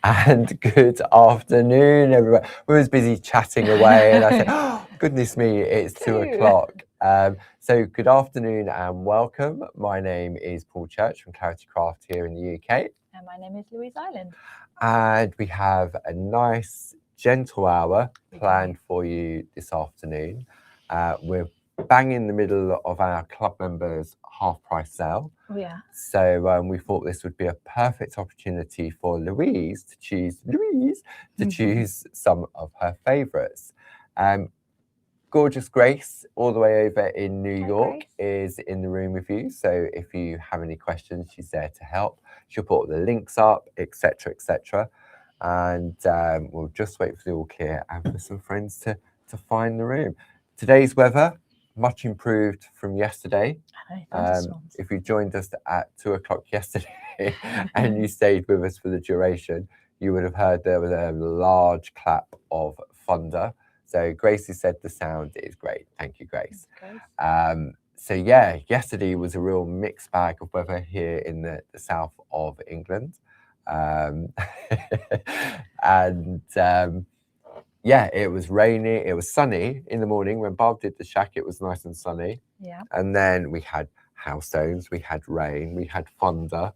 And good afternoon, everyone. We was busy chatting away, and I said, "Oh, goodness me, it's 2 o'clock." So good afternoon and welcome. My name is Paul Church from Clarity Craft here in the UK. And my name is Louise Island. And we have a nice, gentle hour planned for you this afternoon. We're bang in the middle of our club members' half-price sale. Oh, yeah. So we thought this would be a perfect opportunity for Louise to choose some of her favourites. Gorgeous Grace, all the way over in New York, is in the room with you. So if you have any questions, she's there to help. She'll put all the links up, etc., etc. And we'll just wait for the all clear and for some friends to find the room. Today's weather, much improved from yesterday. If you joined us at 2 o'clock yesterday and you stayed with us for the duration, you would have heard there was a large clap of thunder. So Gracie said the sound is great. Thank you, Grace. So yeah, yesterday was a real mixed bag of weather here in the south of England. Yeah, it was rainy, it was sunny in the morning. When Barb did the shack, it was nice and sunny. Yeah. And then we had hailstones, we had rain, we had thunder.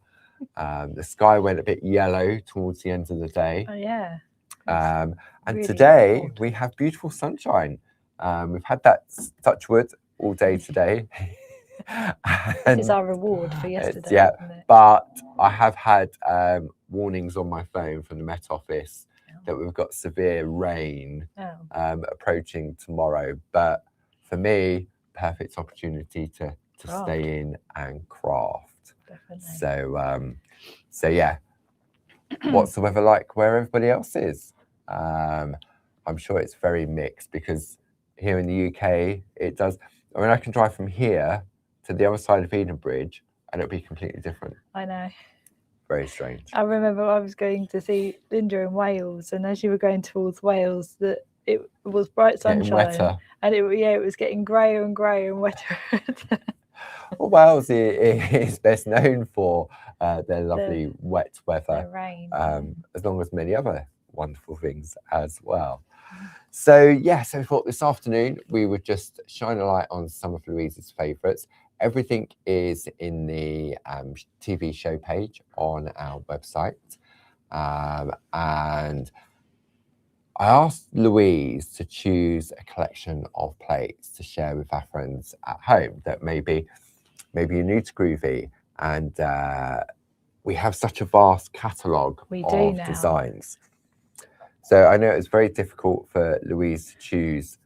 The sky went a bit yellow towards the end of the day. Oh, yeah. And really today cold. we have beautiful sunshine. We've had that touch wood all day today. This is our reward for yesterday. Yeah, isn't it? but I have had warnings on my phone from the Met Office that we've got severe rain approaching tomorrow. But for me, perfect opportunity to stay in and craft. Definitely. So yeah, what's the weather like where everybody else is? I'm sure it's very mixed because here in the UK, it does. I mean, I can drive from here to the other side of Eden Bridge and it'll be completely different. I know. Very strange. I remember I was going to see Linda in Wales, and as you were going towards Wales, that it was bright sunshine, and it was getting greyer and greyer and wetter. Well, Wales is best known for their lovely wet weather, rain, as long as many other wonderful things as well. So yeah, so we thought this afternoon we would just shine a light on some of Louise's favourites. Everything is in the TV show page on our website. And I asked Louise to choose a collection of plates to share with our friends at home that maybe you're new to Groovy, and we have such a vast catalogue of designs. So I know it's very difficult for Louise to choose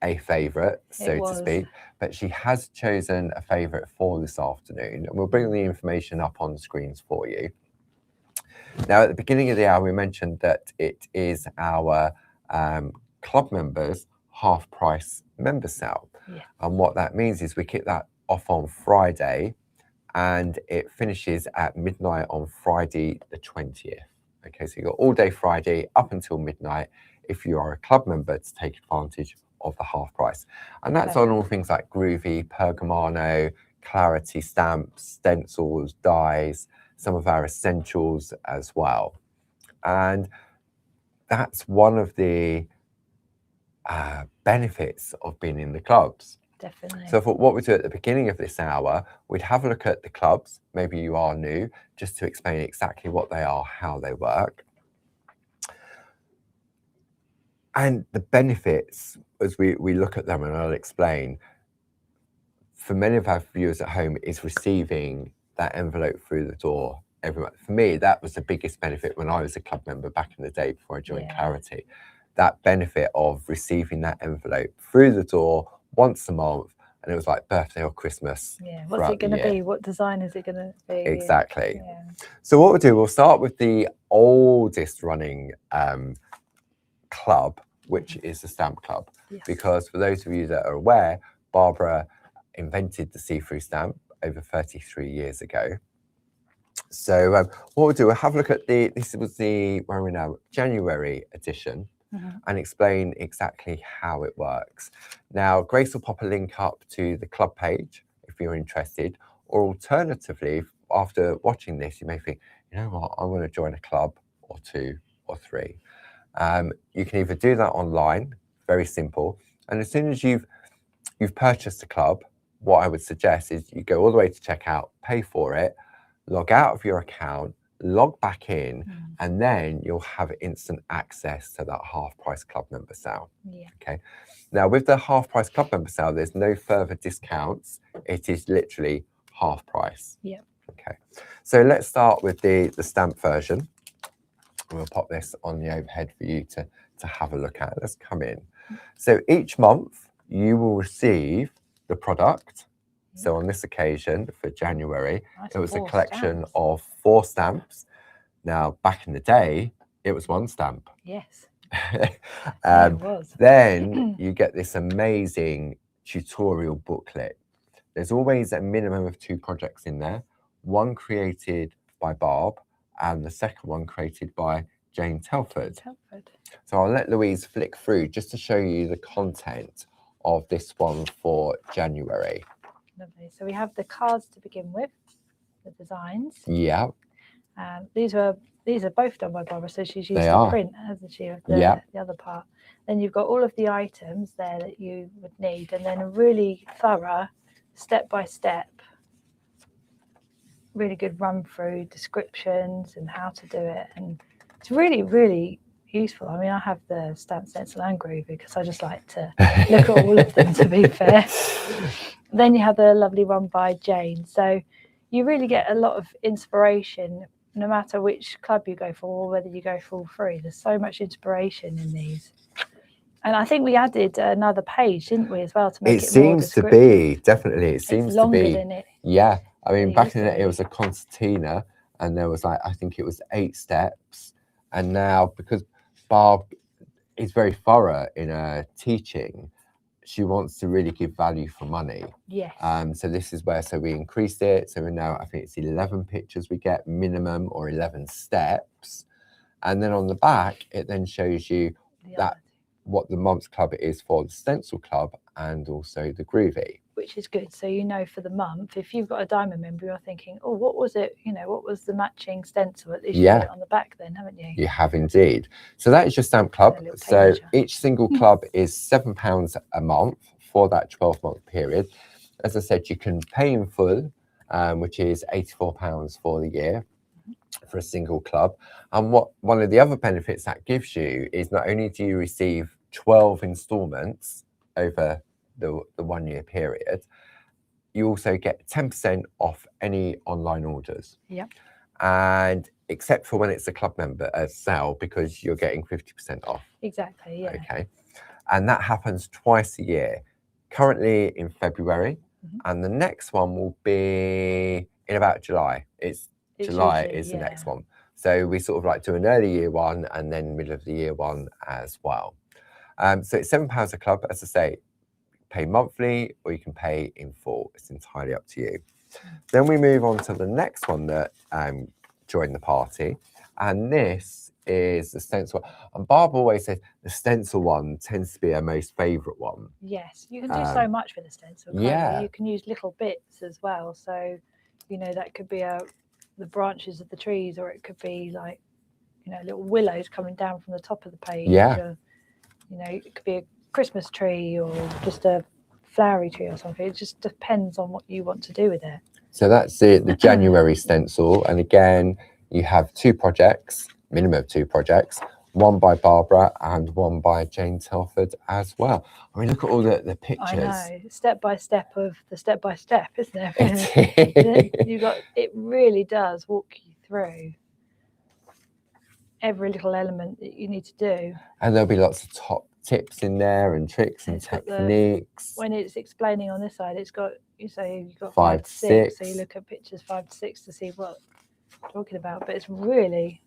a favourite, so to speak, but she has chosen a favourite for this afternoon, and we'll bring the information up on the screens for you. Now, at the beginning of the hour, we mentioned that it is our club members' half-price member sale. Yeah. And what that means is we kick that off on Friday, and it finishes at midnight on Friday the 20th. Okay, so you've got all day Friday up until midnight if you are a club member to take advantage of the half price. And that's on all things like Groovy, Pergamano, Clarity stamps, stencils, dies, some of our essentials as well. And that's one of the benefits of being in the clubs. Definitely. So I thought what we'd do at the beginning of this hour, we'd have a look at the clubs. Maybe you are new, just to explain exactly what they are, how they work. And the benefits, as we look at them, and I'll explain, for many of our viewers at home, is receiving that envelope through the door every month. For me, that was the biggest benefit when I was a club member back in the day before I joined Clarity. That benefit of receiving that envelope through the door once a month, and it was like birthday or Christmas. Yeah, what's it going to be? What design is it going to be? Exactly. Yeah. So what we'll do, we'll start with the oldest running club, which is the Stamp Club. Yes. Because for those of you that are aware, Barbara invented the see-through stamp over 33 years ago. So what we'll do, we'll have a look at this was the, where are we now, January edition. And explain exactly how it works. Now, Grace will pop a link up to the club page if you're interested, or alternatively, after watching this, you may think, you know what, I want to join a club or 2 or 3. You can either do that online, very simple, and as soon as you've purchased a club, what I would suggest is you go all the way to checkout, pay for it, log out of your account, log back in, and then you'll have instant access to that half price club member sale. Yeah. Okay. Now with the half price club member sale, there's no further discounts. It is literally half price. Yeah. Okay. So let's start with the stamp version. We'll pop this on the overhead for you to have a look at. Let's come in. So each month you will receive the product. So on this occasion for January, it was a collection of 4 stamps. Now, back in the day, it was 1 stamp. Yes. It was. Then you get this amazing tutorial booklet. There's always a minimum of 2 projects in there, one created by Barb and the second one created by Jane Telford. So I'll let Louise flick through just to show you the content of this one for January. Lovely. So we have the cards to begin with, the designs. Yeah. These are both done by Barbara, so she's used the print, hasn't she, of the other part. Then you've got all of the items there that you would need, and then a really thorough step-by-step, really good run-through descriptions and how to do it. And it's really, really useful. I mean, I have the stamp, stencil and groovy because I just like to look at all of them, to be fair. Then you have the lovely one by Jane. So you really get a lot of inspiration no matter which club you go for or whether you go for all 3. There's so much inspiration in these. And I think we added another page, didn't we, as well, to make it more descriptive. It seems to be, definitely. It seems it's longer to be. Than it. Yeah. I mean, back in the day, it was a concertina and there was like, I think it was 8 steps. And now, because Barb is very thorough in her teaching, she wants to really give value for money. Yes. So this is where, so we increased it. So we're now, I think it's 11 pictures we get minimum or 11 steps. And then on the back, it then shows you what the month's club is for the stencil club and also the groovy. Which is good. So you know for the month, if you've got a diamond member, you're thinking, oh, what was it? You know, what was the matching stencil? At least you put it on the back then, haven't you? You have indeed. So that is your stamp club. So each single club is £7 a month for that 12-month period. As I said, you can pay in full, which is £84 for the year for a single club. And one of the other benefits that gives you is not only do you receive 12 installments over the 1-year period, you also get 10% off any online orders. Yeah. And except for when it's a club member sale, because you're getting 50% off. Exactly, yeah. Okay. And that happens twice a year. Currently in February, and the next one will be in about July. It's July usually, is the next one. So we sort of like do an early year one and then middle of the year one as well. So it's £7 a club, as I say. Pay monthly or you can pay in full. It's entirely up to you. Then we move on to the next one that joined the party, and this is the stencil. And Barb always says the stencil one tends to be her most favourite one. Yes, you can do so much with the stencil. You can use little bits as well. So, you know, that could be the branches of the trees, or it could be like, you know, little willows coming down from the top of the page. Or, you know, it could be a Christmas tree or just a flowery tree or something. It just depends on what you want to do with it. So that's it, the January stencil. And again, you have 2 projects, minimum of 2 projects, one by Barbara and one by Jane Telford as well. I mean, look at all the pictures. I know, step by step of the step by step, isn't it? It really does walk you through every little element that you need to do. And there'll be lots of top tips in there and tricks and techniques. When it's explaining on this side, it's got, you say you've got 5 to 6. So you look at pictures 5 to 6 to see what you're talking about. But it's really,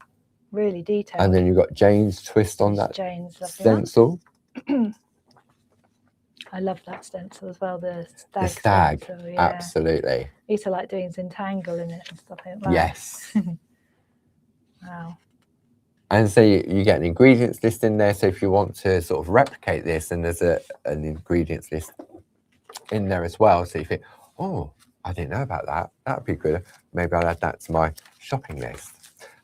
really detailed. And then you've got Jane's twist on that stencil. I love that stencil as well, the stag. Stencil, absolutely. I used to like doing Zentangle in it and stuff like that. Yes. Wow. And so you get an ingredients list in there. So if you want to sort of replicate this, and there's an ingredients list in there as well. So you think, oh, I didn't know about that. That would be good. Maybe I'll add that to my shopping list.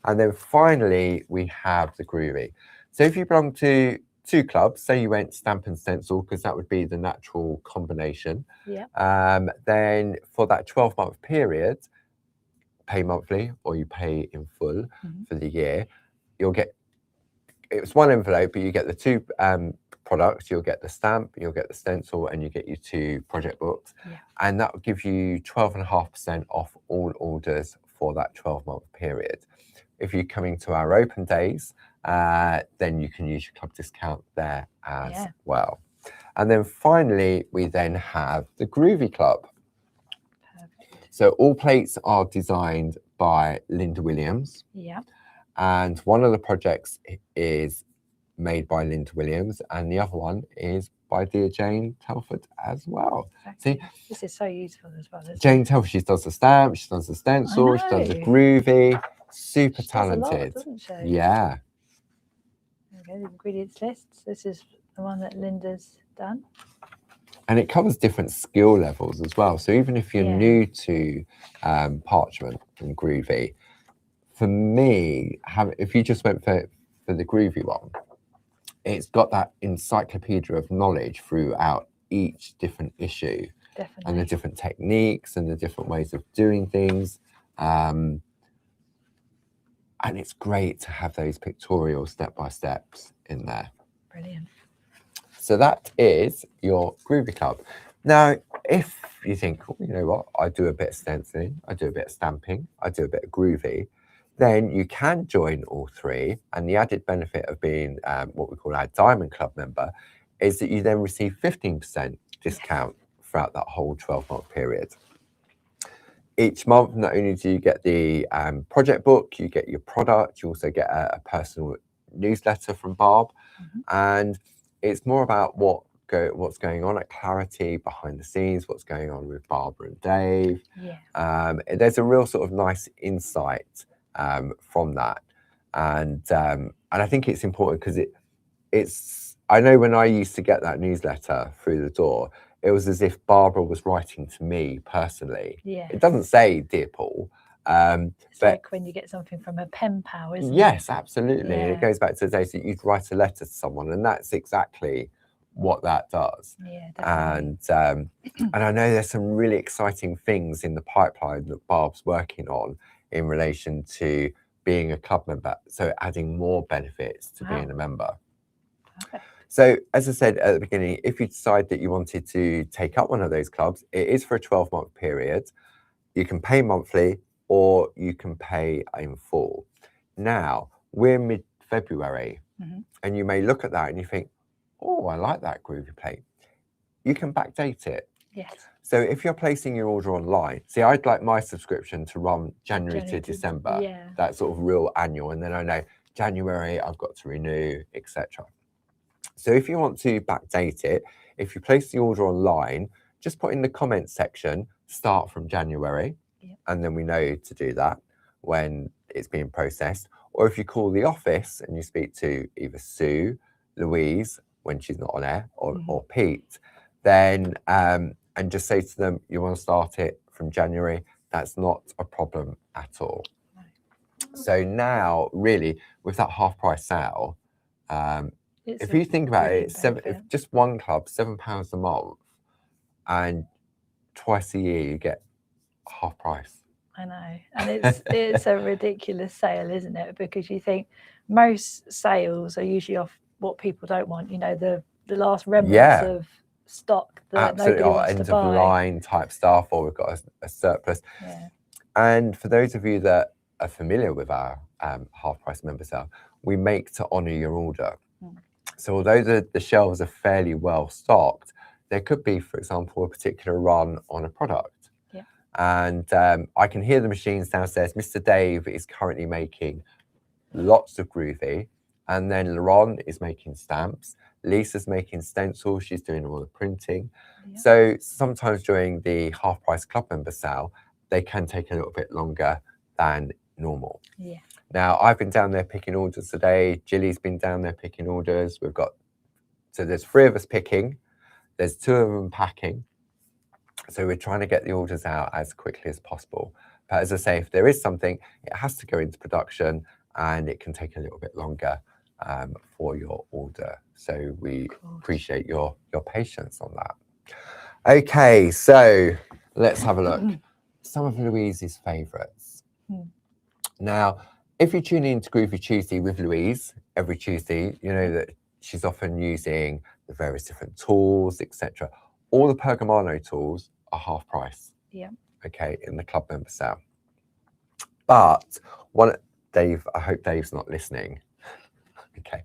And then finally, we have the groovy. So if you belong to 2 clubs, say you went stamp and stencil, because that would be the natural combination. Yeah. Then for that 12-month period, pay monthly or you pay in full for the year, you'll get, it's one envelope, but you get the 2 products. You'll get the stamp, you'll get the stencil, and you get your 2 project books. Yeah. And that will give you 12.5% off all orders for that 12-month period. If you're coming to our open days, then you can use your club discount there as well. And then finally, we then have the Groovy Club. Perfect. So all plates are designed by Linda Williams. Yeah. And one of the projects is made by Linda Williams, and the other one is by dear Jane Telford as well. Exactly. See, this is so useful as well. Jane Telford, she does the stamp, she does the stencil, she does the groovy. Super talented. Does a lot, doesn't she? Yeah. Okay, the ingredients list. This is the one that Linda's done. And it covers different skill levels as well. So even if you're new to parchment and groovy, for me, if you just went for the groovy one, it's got that encyclopedia of knowledge throughout each different issue. Definitely. And the different techniques and the different ways of doing things. And it's great to have those pictorial step-by-steps in there. Brilliant. So that is your Groovy Club. Now, if you think, oh, you know what, I do a bit of stenciling, I do a bit of stamping, I do a bit of groovy, then you can join all 3. And the added benefit of being what we call our Diamond Club member is that you then receive 15% discount throughout that whole 12-month period. Each month, not only do you get the project book, you get your product, you also get a personal newsletter from Barb. And it's more about what's going on at Clarity behind the scenes, what's going on with Barbara and Dave. There's a real sort of nice insight from that. And I think it's important because it's, I know when I used to get that newsletter through the door, it was as if Barbara was writing to me personally. It doesn't say, Dear Paul. It's like when you get something from a pen pal, isn't it? Yes, absolutely. And it goes back to the days that you'd write a letter to someone, and that's exactly what that does. Yeah, definitely. And I know there's some really exciting things in the pipeline that Barb's working on in relation to being a club member. So adding more benefits to being a member. Perfect. So as I said at the beginning, if you decide that you wanted to take up one of those clubs, it is for a 12-month period. You can pay monthly or you can pay in full. Now, we're mid-February, and you may look at that and you think, oh, I like that groovy plate. You can backdate it. Yes. So if you're placing your order online, see, I'd like my subscription to run January to December, that sort of real annual, and then I know January I've got to renew, etc. So if you want to backdate it, if you place the order online, just put in the comments section, start from January, and then we know to do that when it's being processed. Or if you call the office and you speak to either Sue, Louise, when she's not on air, or Pete, then and just say to them you want to start it from January, that's not a problem at all. So now, really, with that half price sale, if you think about it, if just one club, £7 a month, and twice a year you get half price. I know, and it's a ridiculous sale, isn't it? Because you think most sales are usually off what people don't want. You know, the last remnants of stock that nobody wants to buy. End of line type stuff, or we've got a surplus. And for those of you that are familiar with our half price member sale, we make to honour your order. So although the shelves are fairly well stocked, there could be, for example, a particular run on a product. And I can hear the machines downstairs. Mr. Dave is currently making lots of groovy, and then Lauren is making stamps. Lisa's making stencils. She's doing all the printing. So sometimes during the half price club member sale, they can take a little bit longer than normal. Now, I've been down there picking orders today. Jilly's been down there picking orders. So there's 3 of us picking. There's 2 of them packing. So we're trying to get the orders out as quickly as possible. But as I say, if there is something, it has to go into production and it can take a little bit longer for your order. So we appreciate your patience on that. Okay, so let's have a look. Some of Louise's favourites. Now, if you tune in to Groovy Tuesday with Louise every Tuesday, you know that she's often using the various different tools, etc. All the Pergamano tools are half price. Yeah. Okay, in the club member sale. But Dave, I hope Dave's not listening. Okay.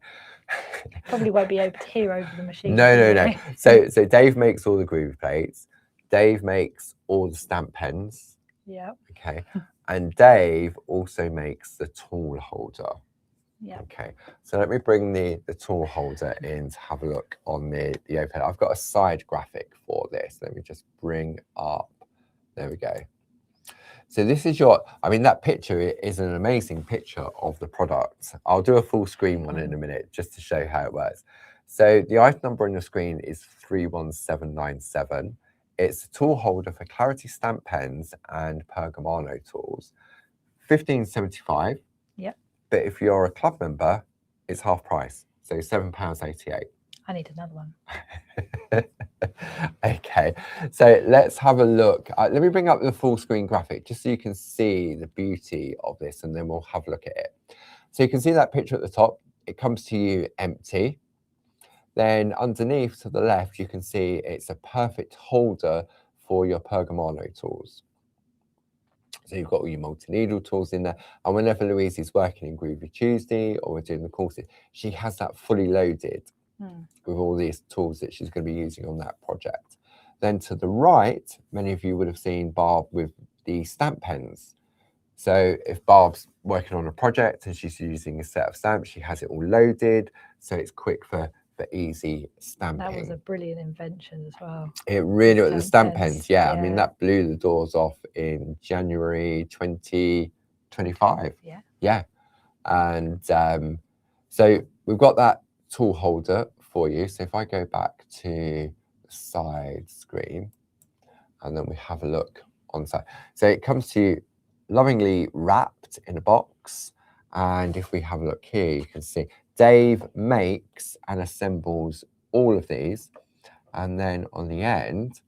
Probably won't be able to hear over the machine. No. So Dave makes all the groovy plates. Dave makes all the stamp pens. Yeah. Okay. And Dave also makes the tool holder. Yeah. Okay. So let me bring the tool holder in to have a look on the overhead. I've got a side graphic for this. Let me just bring up. There we go. So this is I mean, that picture is an amazing picture of the product. I'll do a full screen one in a minute just to show how it works. So the item number on your screen is 31797. It's a tool holder for Clarity stamp pens and Pergamano tools. £15.75. Yep. But if you're a club member, it's half price. So £7.88. I need another one. Okay, so let's have a look. Let me bring up the full screen graphic just so you can see the beauty of this, and then we'll have a look at it. So you can see that picture at the top. It comes to you empty. Then underneath to the left, you can see it's a perfect holder for your Pergamano tools. So you've got all your multi-needle tools in there. And whenever Louise is working in Groovy Tuesday or we're doing the courses, she has that fully loaded with all these tools that she's going to be using on that project. Then to the right, many of you would have seen Barb with the stamp pens. So if Barb's working on a project and she's using a set of stamps, she has it all loaded. So it's quick for easy stamping. That was a brilliant invention as well. It really was. The stamp pens, yeah. Yeah. I mean, that blew the doors off in January 2025. Yeah. And so we've got that tool holder for you. So if I go back to the side screen and then we have a look on the side. So it comes to you lovingly wrapped in a box. And if we have a look here, you can see Dave makes and assembles all of these. And then on the end,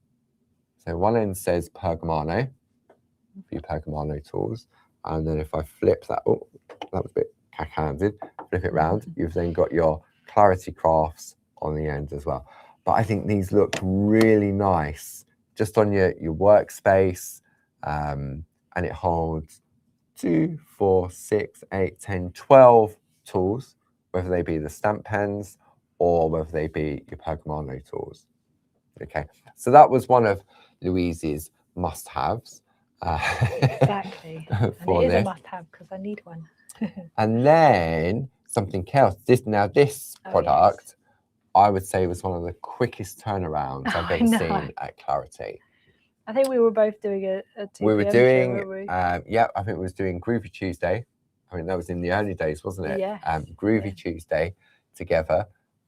so one end says Pergamano, a few Pergamano tools. And then if I flip that, oh, that was a bit cack-handed, flip it round, you've then got your Clarity Crafts on the end as well. But I think these look really nice just on your workspace. And it holds 2, 4, 6, 8, 10, 12 tools, whether they be the stamp pens or whether they be your Pergamano tools. Okay, so that was one of Louise's must-haves. Exactly. And it is a must-have because I need one. And then something else. This product, I would say, was one of the quickest turnarounds I've ever seen at Clarity. I think we were both doing a 2 we were PM doing, show, weren't we? yeah, I think we was doing Groovy Tuesday. I mean, that was in the early days, wasn't it? Yes. Groovy Tuesday together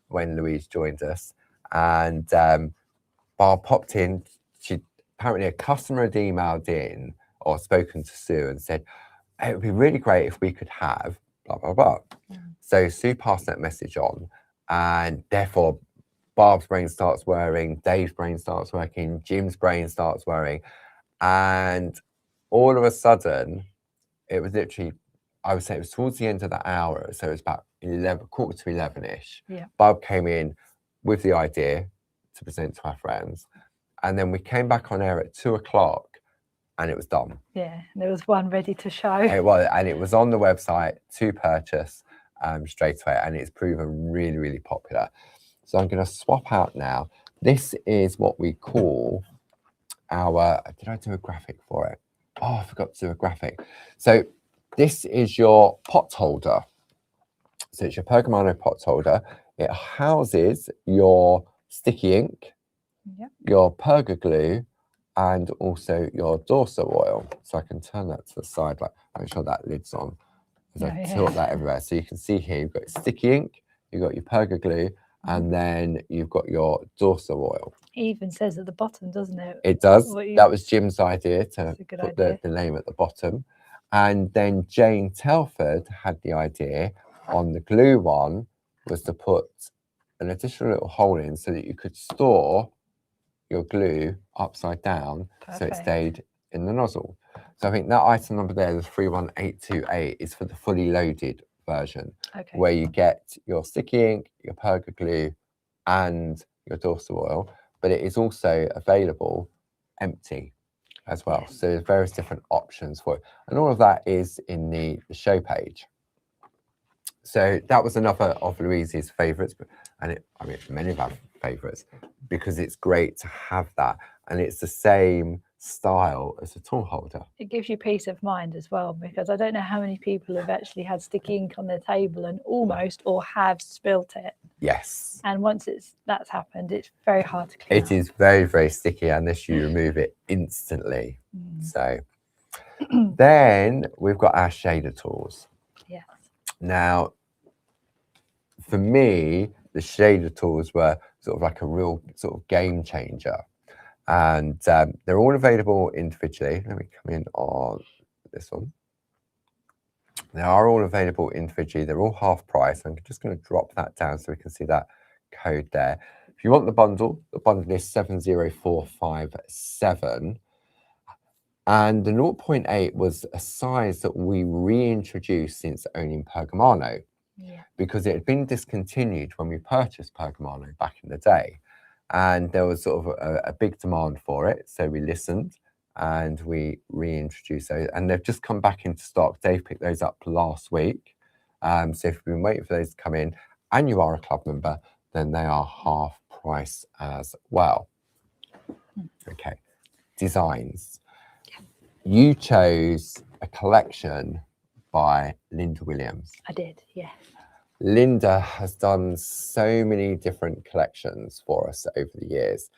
when Louise joined us. And Barb popped in. Apparently a customer had emailed in or spoken to Sue and said, hey, it would be really great if we could have blah, blah, blah. So Sue passed that message on, and therefore Barb's brain starts whirring, Dave's brain starts working, Jim's brain starts whirring. And all of a sudden, it was literally, I would say it was towards the end of the hour. So it was about 11, quarter to 11-ish. Yeah. Barb came in with the idea to present to our friends. And then we came back on air at 2 o'clock and it was done. Yeah, and there was one ready to show. It was, and it was on the website to purchase straight away, and it's proven really, really popular. So I'm going to swap out now. This is what we call our, did I do a graphic for it? Oh, I forgot to do a graphic. So this is your pot holder. So it's your Pergamano pot holder. It houses your sticky ink, your Perga glue, and also your Dorso oil. So I can turn that to the side, like make sure that lid's on as I tilt that everywhere. So you can see here, you've got sticky ink, you've got your Perga glue, and then you've got your dorsal oil. It even says at the bottom, doesn't it? It does. What you- That was Jim's idea to That's a good put idea. the name at the bottom. And then Jane Telford had the idea on the glue one was to put an additional little hole in so that you could store your glue upside down so it Perfect. stayed in the nozzle. So I think that item number there, the 31828, is for the fully loaded version, Okay. where you get your sticky ink, your perga glue, and your dorsal oil, but it is also available empty as well. Yes. So there's various different options for it. And all of that is in the show page. So that was another of Louise's favourites, and I mean, many of our favourites, because it's great to have that, and it's the same style as a tool holder. It gives you peace of mind as well, because I don't know how many people have actually had sticky ink on their table and almost or have spilt it. Yes. And once that's happened, it's very hard to clean It is very, very sticky unless you remove it instantly. So then we've got our shader tools. Yes. Now, for me, the shader tools were sort of like a real sort of game changer. And they're all available individually. Let me come in on this one. They are all available individually. They're all half price. I'm just going to drop that down so we can see that code there. If you want the bundle is 70457. And the 0.8 was a size that we reintroduced since owning Pergamano, because it had been discontinued when we purchased Pergamano back in the day. And there was sort of a big demand for it. So we listened and we reintroduced those. And they've just come back into stock. Dave picked those up last week. So if you've been waiting for those to come in and you are a club member, then they are half price as well. Okay, designs. You chose a collection by Linda Williams. I did, yes. Linda has done so many different collections for us over the years,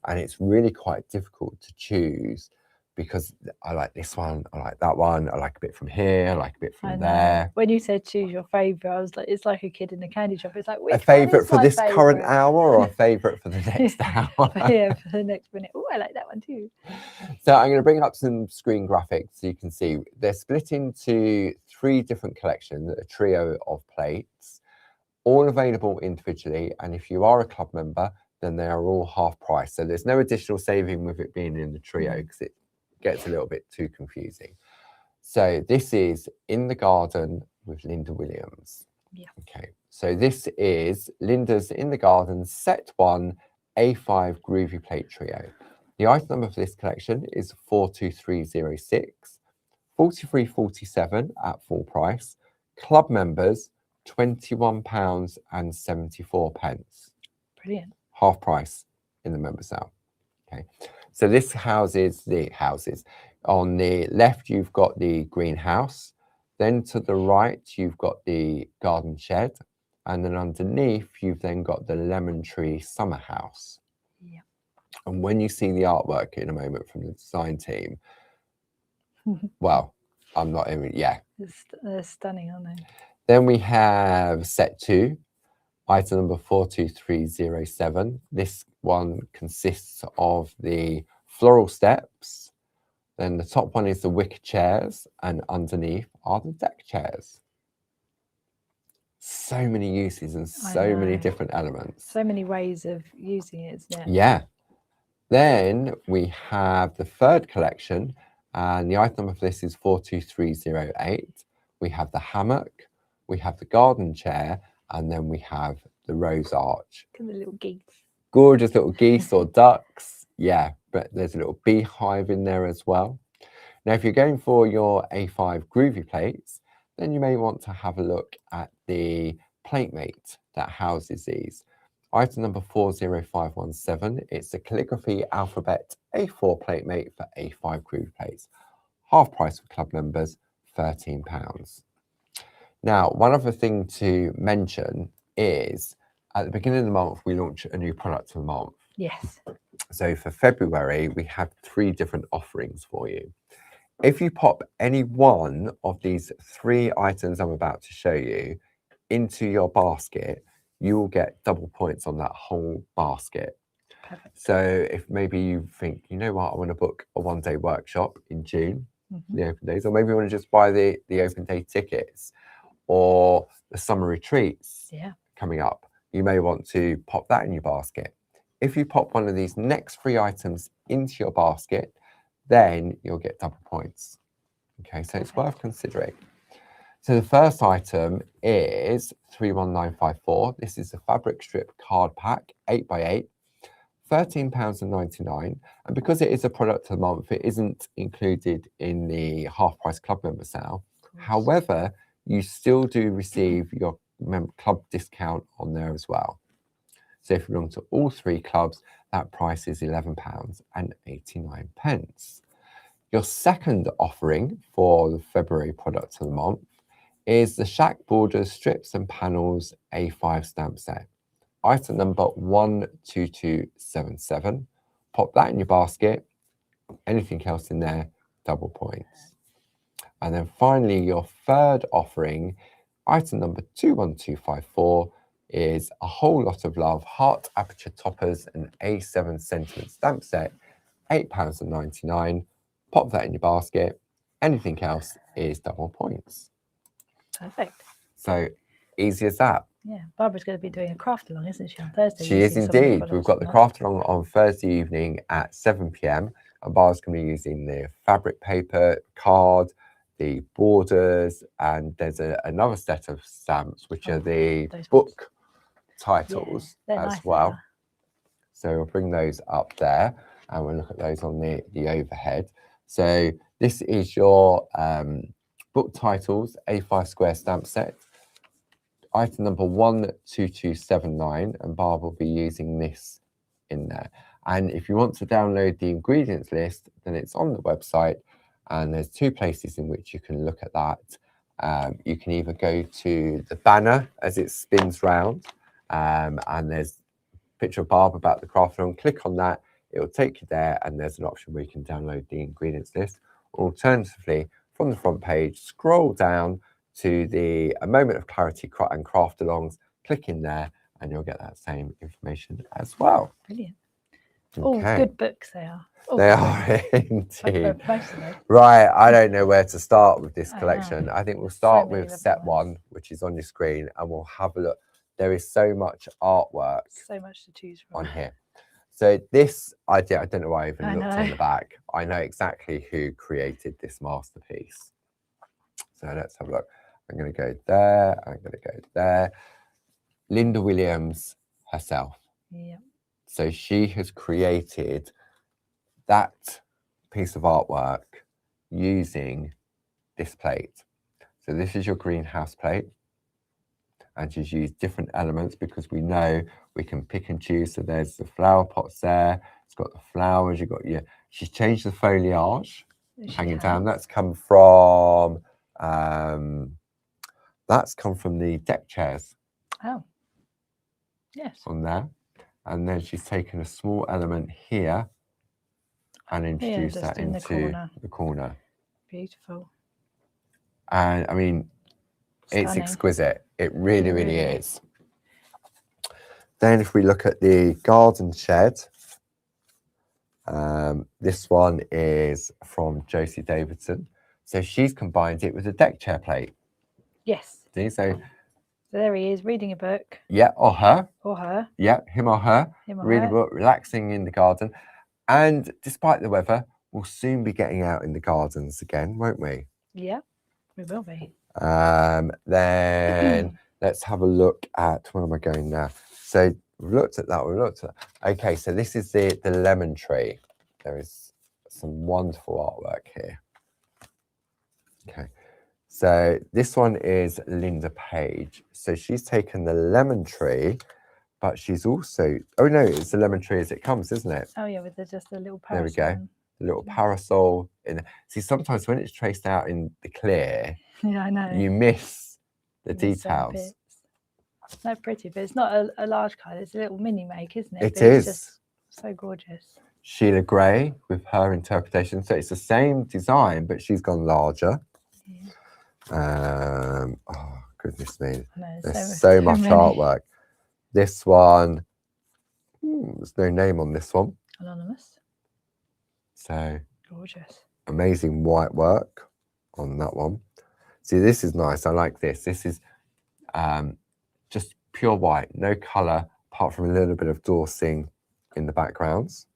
and it's really quite difficult to choose because I like this one, I like that one, I like a bit from here, I like a bit from there. When you said choose your favourite, I was like, it's like a kid in a candy shop. It's like, which a favourite for one is this my current favourite? hour or a favourite for the next hour? Yeah, for the next minute. Oh, I like that one too. So I'm going to bring up some screen graphics so you can see. They're split into 3 different collections, a trio of plates, all available individually. And if you are a club member, then they are all half price. So there's no additional saving with it being in the trio because it gets a little bit too confusing. So this is In the Garden with Linda Williams. Yeah. Okay. So this is Linda's In the Garden Set 1 A5 Groovy Plate Trio. The item number for this collection is 42306, 43.47 at full price. Club members, £21.74. Brilliant. Half price in the member sale. Okay, so this houses the houses. On the left, you've got the greenhouse. Then to the right, you've got the garden shed. And then underneath, you've then got the lemon tree summer house. Yeah. And when you see the artwork in a moment from the design team, well, I'm not even, yeah. They're stunning, aren't they? Then we have set 2, item number 42307. This one consists of the floral steps. Then the top one is the wicker chairs, and underneath are the deck chairs. So many uses and so many different elements. So many ways of using it, isn't it? Yeah. Then we have the third collection, and the item number for this is 42308. We have the hammock, we have the garden chair, and then we have the rose arch. Look at the little geese. Gorgeous little geese or ducks. Yeah, but there's a little beehive in there as well. Now, if you're going for your A5 groovy plates, then you may want to have a look at the plate mate that houses these. Item number 40517, it's a calligraphy alphabet A4 plate mate for A5 groovy plates. Half price for club members, £13. Now, one other thing to mention is at the beginning of the month, we launch a new product of the month. Yes. So for February, we have 3 different offerings for you. If you pop any one of these 3 items I'm about to show you into your basket, you will get double points on that whole basket. Perfect. So if maybe you think, you know what, I want to book a 1-day workshop in June, the open days, or maybe you want to just buy the open day tickets or the summer retreats coming up, you may want to pop that in your basket. If you pop one of these next 3 items into your basket, then you'll get double points. Okay, so it's worth considering. So the first item is 31954. This is a fabric strip card pack, 8x8, £13.99. And because it is a product of the month, it isn't included in the half price club member sale. However, you still do receive your club discount on there as well. So if you belong to all 3 clubs, that price is £11.89. Your second offering for the February product of the month is the Shack Borders Strips and Panels A5 stamp set. Item number 12277. Pop that in your basket. Anything else in there, double points. And then finally, your third offering, item number 21254, is a Whole Lot of Love Heart Aperture Toppers and A7 Sentiment stamp set, £8.99. Pop that in your basket. Anything else is double points. Perfect. So easy as that. Yeah, Barbara's going to be doing a craft along, isn't she, on Thursday? She is indeed. We've got the craft along on Thursday evening at 7 p.m. And Barbara's going to be using the fabric paper, card, the borders, and there's another set of stamps, which are the book titles as well. So we'll bring those up there and we'll look at those on the overhead. So this is your book titles, A5 square stamp set. Item number 12279, and Barb will be using this in there. And if you want to download the ingredients list, then it's on the website, and there's 2 places in which you can look at that. You can either go to the banner as it spins round, and there's a picture of Barb about the craft along. Click on that, it will take you there, and there's an option where you can download the ingredients list. Alternatively, from the front page, scroll down to the A Moment of Clarity and Craft Alongs, click in there and you'll get that same information as well. Brilliant. All good books they are. They are indeed. Right, I don't know where to start with this collection. I think we'll start with set 1, which is on your screen, and we'll have a look. There is so much artwork. So much to choose from. On here. So this, I don't know why I even looked on the back. I know exactly who created this masterpiece. So let's have a look. I'm going to go there. I'm going to go there. Linda Williams herself. Yeah. So she has created that piece of artwork using this plate. So this is your greenhouse plate. And she's used different elements because we know we can pick and choose. So there's the flower pots there. It's got the flowers. You've got she's changed the foliage hanging down. That's come from the deck chairs. Oh, yes. On there. And then she's taken a small element here and introduced that into the corner. Beautiful. And I mean, stunning. It's exquisite. It really, really is. Then if we look at the garden shed, this one is from Josie Davidson. So she's combined it with a deck chair plate. Yes. See, so there he is reading a book. Yeah, or her. Or her. Yeah, him or her. Reading a book, relaxing in the garden. And despite the weather, we'll soon be getting out in the gardens again, won't we? Yeah, we will be. Then let's have a look at, where am I going now? So we've looked at that, Okay, so this is the lemon tree. There is some wonderful artwork here. Okay, so this one is Linda Page. So she's taken the lemon tree, but she's also, oh no, it's the lemon tree as it comes, isn't it? Oh yeah, with just a little parasol. There we go. The little parasol. See, sometimes when it's traced out in the clear, yeah, I know, you miss the details. It's not pretty, but it's not a large colour. It's a little mini make, isn't it? It is. It's just so gorgeous. Sheila Gray with her interpretation. So it's the same design, but she's gone larger. Yeah. Oh, goodness me. I know, there's so much artwork. This one, there's no name on this one. Anonymous. So Gorgeous. amazing white work on that one. See, this is nice. I like this. This is just pure white, no colour, apart from a little bit of dorsing in the backgrounds.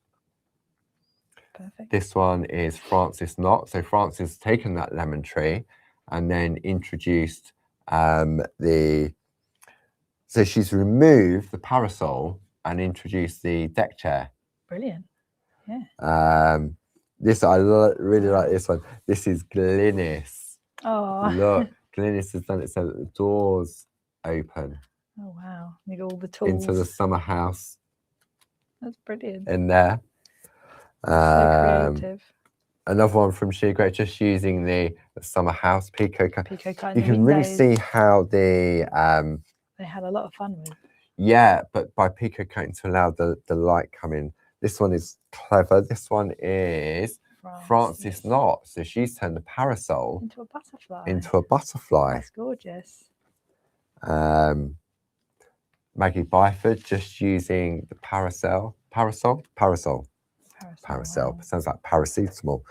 Perfect. This one is Francis Knott. So Francis has taken that lemon tree and then introduced so she's removed the parasol and introduced the deck chair. Brilliant. Yeah. This I really like this one. This is Glynis. Oh. Look, Glynis has done it so that the doors open. Oh wow. You got all the tools. Into the summer house. That's brilliant. In there. So creative. Another one from Sheer Great, just using the summer house Pico cut. You can really see how they had a lot of fun with. Yeah, but by Pico coating to allow the light come in. This one is clever. This one is Francis Knott. So she's turned the parasol into a butterfly. That's gorgeous. Maggie Byford just using the parasol. Wow. Sounds like paracetamol.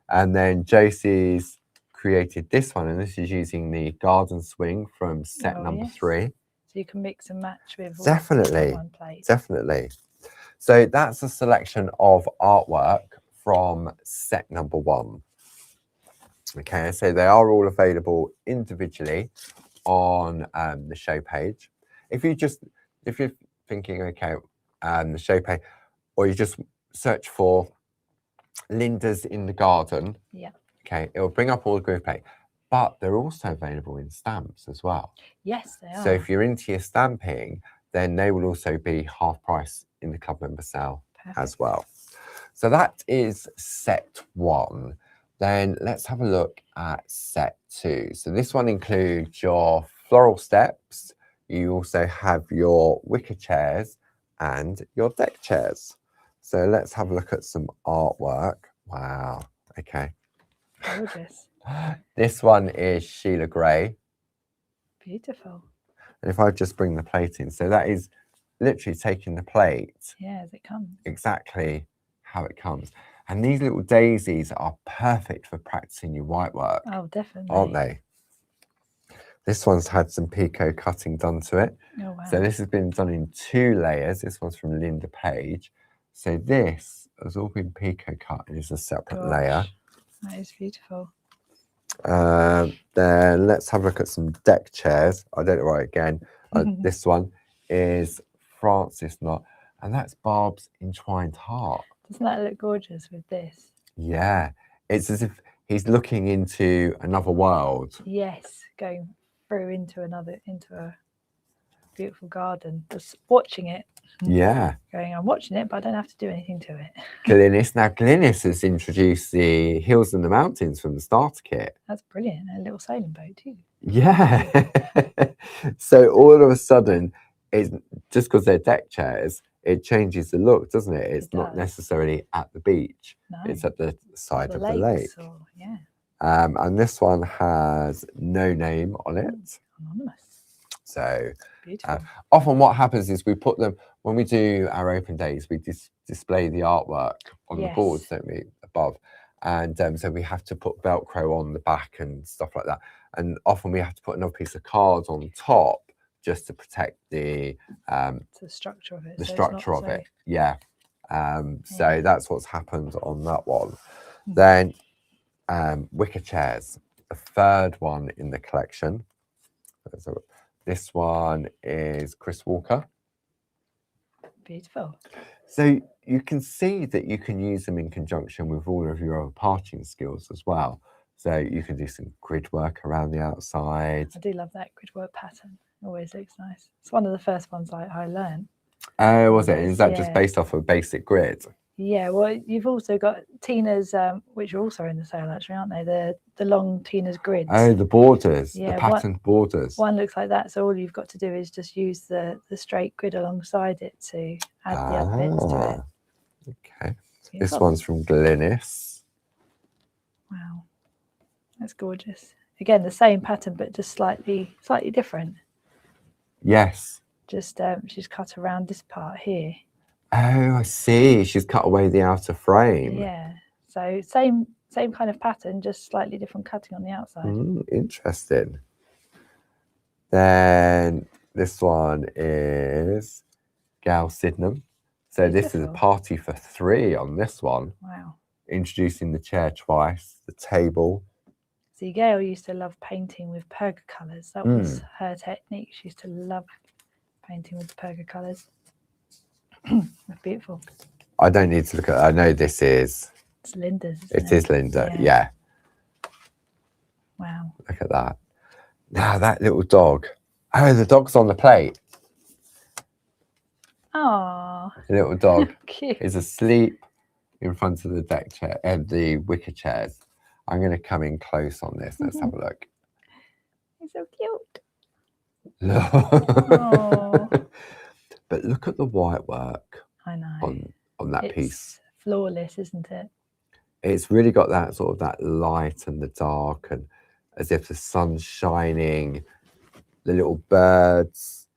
And then Josie's created this one, and this is using the garden swing from set number 3. So you can mix and match with definitely one plate. Definitely. So that's a selection of artwork from set number 1. Okay, so they are all available individually on the show page. If you're thinking, okay, the show page, or you just search for Linda's in the garden. Yeah. Okay, it will bring up all the group page, but they're also available in stamps as well. Yes, they are. So if you're into your stamping, then they will also be half price in the club member sale as well. So that is set 1. Then let's have a look at set 2. So this one includes your floral steps. You also have your wicker chairs and your deck chairs. So let's have a look at some artwork. Wow. Okay. Gorgeous. This one is Sheila Gray. Beautiful. And if I just bring the plate in, so that is literally taking the plate. Yeah, as it comes. Exactly how it comes. And these little daisies are perfect for practicing your white work. Oh, definitely. Aren't they? This one's had some Pico cutting done to it. Oh, wow. So this has been done in 2 layers. This one's from Linda Page. So this has all been Pico cut and is a separate layer. That is beautiful. Then let's have a look at some deck chairs. I don't know why again. This one is Francis Knott, and that's Barb's entwined heart. Doesn't that look gorgeous with this? Yeah, it's as if he's looking into another world. Yes, going through into a beautiful garden. Just watching it. Yeah. Going, I'm watching it, but I don't have to do anything to it. Glynis. Now, Glynis has introduced the Hills and the Mountains from the starter kit. That's brilliant. A little sailing boat too. Yeah. So all of a sudden, it's just because they're deck chairs, it changes the look, doesn't it? It's not necessarily at the beach. No. It's at the side of the lake. Or, yeah. And this one has no name on it. Anonymous. So beautiful. Often what happens is we put them, when we do our open days, we display the artwork on the boards, don't we, above. And so we have to put Velcro on the back and stuff like that. And often we have to put another piece of card on top just to protect the structure of it. The structure of it, yeah. So that's what's happened on that one. Then wicker chairs, the 3rd one in the collection. So this one is Chris Walker. Beautiful. So you can see that you can use them in conjunction with all of your other parting skills as well. So you can do some grid work around the outside. I do love that grid work pattern. Always looks nice. It's one of the first ones I learned. Oh, was it? Is that just based off a basic grid? Yeah, well, you've also got Tina's, which are also in the sale actually, aren't they? The long Tina's grids. Oh, the borders, the patterned borders. One looks like that, so all you've got to do is just use the straight grid alongside it to add the other bits to it. Okay. This one's from Glynis. Wow, that's gorgeous. Again, the same pattern, but just slightly different. Yes. Just she's cut around this part here. Oh, I see. She's cut away the outer frame. Yeah. So same kind of pattern, just slightly different cutting on the outside. Interesting. Then this one is Gal Sydenham. So this is a Beautiful. party for 3 on this one. Wow. Introducing the chair twice, the table. See, Gail used to love painting with perga colours. That was her technique. She used to love painting with the perga colours. That's beautiful. I don't need to look at. I know this is. It's Linda's. It is Linda. Yeah. Wow. Look at that. Now that little dog. Oh, the dog's on the plate. Oh. The little dog Cute. is asleep in front of the deck chair and the wicker chairs. I'm going to come in close on this. Let's have a look. He's so cute. Oh. But look at the white work. I know. On that piece. Flawless, isn't it? It's really got that sort of that light and the dark, and as if the sun's shining. The little birds.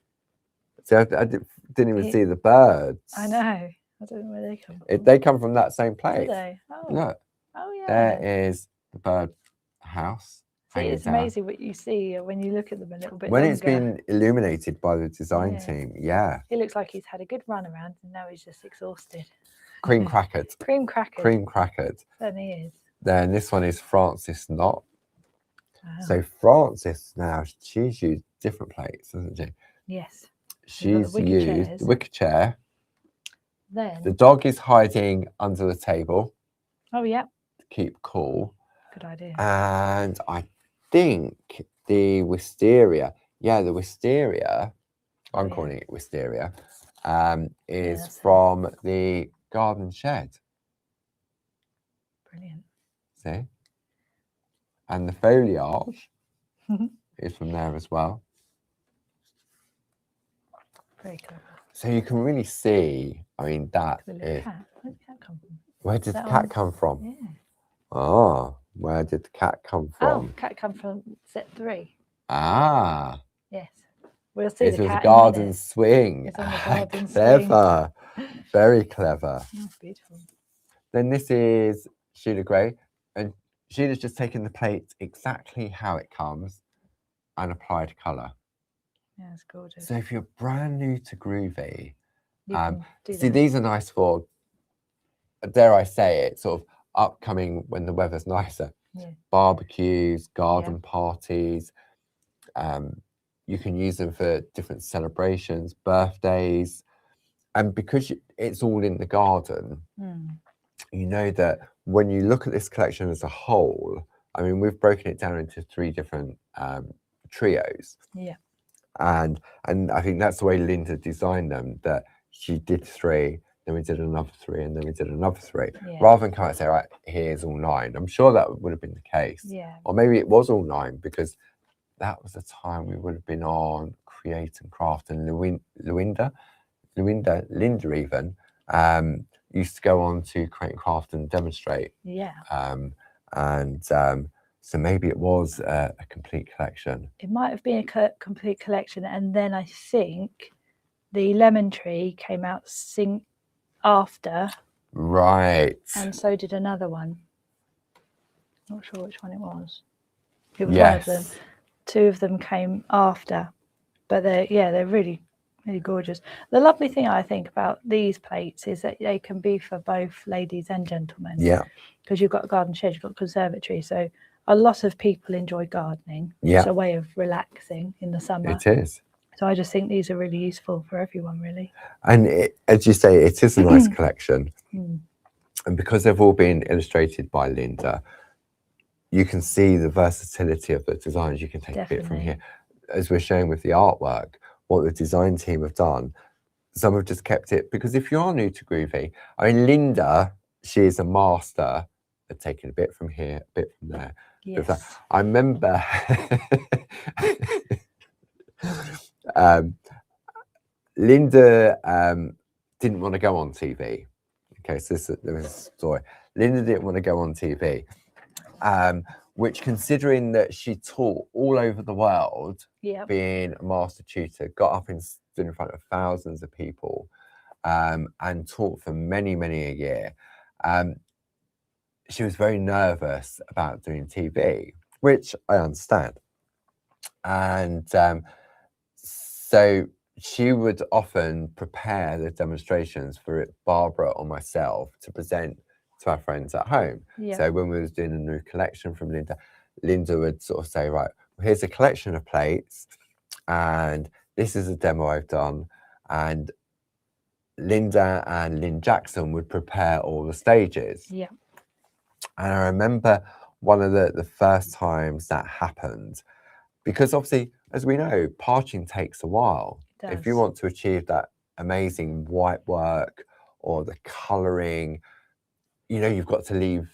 See, I didn't even see the birds. I know. I don't know where they come from. They come from that same place. Do they? Oh. Look. Oh, yeah. There is the bird house. See, it's amazing what you see when you look at them a little bit when longer. It's been illuminated by the design team. Yeah. It looks like he's had a good run around and now he's just exhausted. Cream crackered. Cream crackered. Cream crackered. Certainly is. Then this one is Frances Knott. Wow. So Frances now, she's used different plates, hasn't she? Yes. She's used the wicker chair. Then the dog is hiding under the table. Oh, yeah. To keep cool. Good idea. And I think the wisteria, the wisteria, I'm calling it wisteria, is from the garden shed. Brilliant. See? And the foliage is from there as well. Very clever. So you can really see, I mean, that is... Cat. Where did the cat come from? Where did the cat come from? Yeah. Ah, where did the cat come from? Oh, cat come from set 3. Ah. Yes. We'll see it the was cat a garden swing. It's on the garden clever. Very clever. That's beautiful. Then this is Sheila Gray. And Sheila's just taken the plate exactly how it comes and applied colour. Yeah, it's gorgeous. So if you're brand new to Groovy, see, these are nice for, dare I say it, sort of upcoming when the weather's nicer. Yeah. Barbecues, garden parties. You can use them for different celebrations, birthdays. And because it's all in the garden, you know that when you look at this collection as a whole, I mean, we've broken it down into 3 different trios. Yeah. And I think that's the way Linda designed them, that she did 3, then we did another 3, and then we did another 3. Yeah. Rather than kind of say, right, here's all 9. I'm sure that would have been the case. Yeah. Or maybe it was all 9 because that was the time we would have been on Create and Craft, and Linda even used to go on to Create and Craft and demonstrate. Yeah. So maybe it was a complete collection. It might have been a complete collection, and then I think the Lemon Tree came out after. Right. And so did another one. Not sure which one it was. It was one of them. 2 of them came after, but they're really, really gorgeous. The lovely thing I think about these plates is that they can be for both ladies and gentlemen. Yeah. Because you've got a garden shed, you've got a conservatory, so a lot of people enjoy gardening. Yeah. It's a way of relaxing in the summer. It is. So I just think these are really useful for everyone, really. And as you say, it is a nice collection. And because they've all been illustrated by Linda, you can see the versatility of the designs. You can take a bit from here. As we're showing with the artwork, what the design team have done, some have just kept it. Because if you are new to Groovy, I mean, Linda, she is a master at taking a bit from here, a bit from there. Yes. I remember Linda didn't want to go on TV. Okay, so there was a story. Linda didn't want to go on TV. which, considering that she taught all over the world, Yeah. being a master tutor, got up and stood in front of thousands of people, and taught for many, many a year. She was very nervous about doing TV, which I understand. And so she would often prepare the demonstrations for Barbara or myself to present to our friends at home. Yeah. So when we was doing a new collection from Linda, Linda would sort of say, right, well, here's a collection of plates, and this is a demo I've done. And Linda and Lynn Jackson would prepare all the stages. Yeah. And I remember one of the first times that happened, because obviously, as we know, parching takes a while. If you want to achieve that amazing white work or the colouring, you know, you've got to leave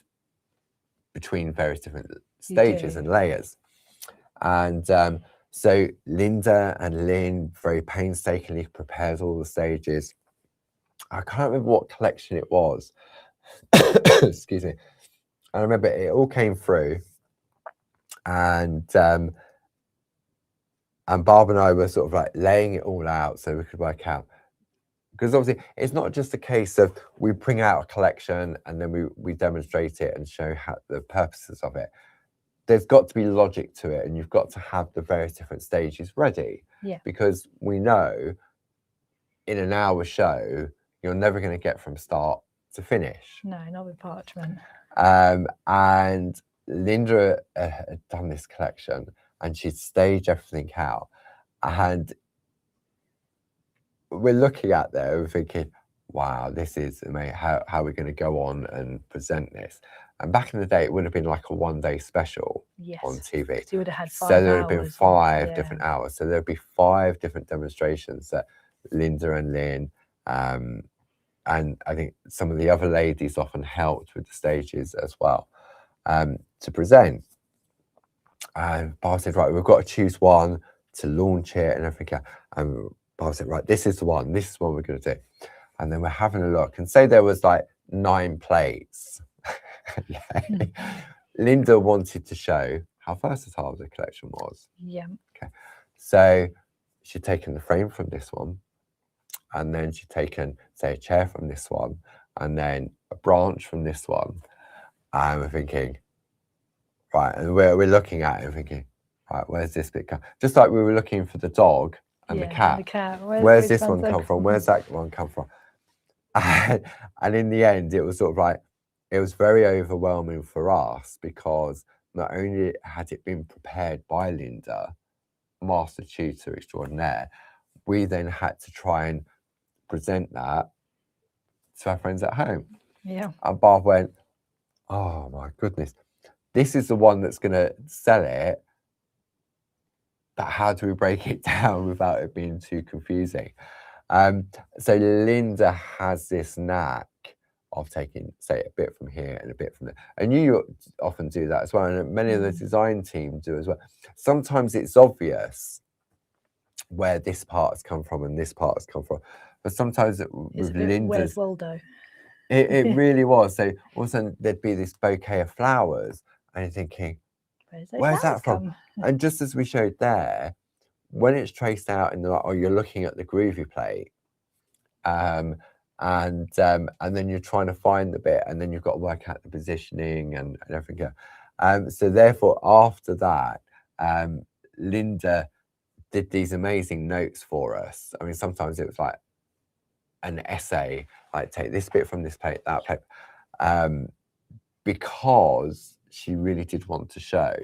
between various different stages and layers. And so Linda and Lynn very painstakingly prepares all the stages. I can't remember what collection it was. Excuse me. I remember it all came through, and Barb and I were sort of like laying it all out so we could work out. Because obviously it's not just a case of we bring out a collection and then we demonstrate it and show how the purposes of it. There's got to be logic to it, and you've got to have the various different stages ready. Yeah. Because we know in an hour show, you're never going to get from start to finish. No, not with parchment. And Linda had done this collection, and she'd staged everything out. And we're looking at there, we're thinking, wow, this is amazing. How are we going to go on and present this? And back in the day, it would have been like a one-day special on TV. You would have had 5 so there would have been 5 different hours. So there'd be 5 different demonstrations that Linda and Lynn, and I think some of the other ladies often helped with the stages as well, to present. And Barb said, right, we've got to choose one to launch it and everything. And Barb said, right, this is the one we're going to do. And then we're having a look, and say there was like 9 plates. Linda wanted to show how versatile the collection was. Yeah. Okay. So she'd taken the frame from this one, and then she'd taken, say, a chair from this one, and then a branch from this one. And we're thinking, right, and we're looking at it and thinking, right, where's this bit come? Just like we were looking for the dog and the cat. And the cat. Where's this one come from? Where's that one come from? And in the end, it was sort of like, it was very overwhelming for us, because not only had it been prepared by Linda, master tutor extraordinaire, we then had to try and present that to our friends at home. Yeah. And Barb went, oh my goodness, this is the one that's going to sell it, but how do we break it down without it being too confusing? So Linda has this knack of taking, say, a bit from here and a bit from there. And you often do that as well, and many of the design team do as well. Sometimes it's obvious where this part has come from and this part has come from, but sometimes with Linda's, where's Waldo? It really was. So all of a sudden there'd be this bouquet of flowers, and you're thinking, where's that from? And just as we showed there, when it's traced out in the, or you're looking at the groovy plate, and then you're trying to find the bit, and then you've got to work out the positioning and everything else. So therefore, after that, Linda did these amazing notes for us. I mean, sometimes it was like an essay, like take this bit from this plate, that plate, because she really did want to show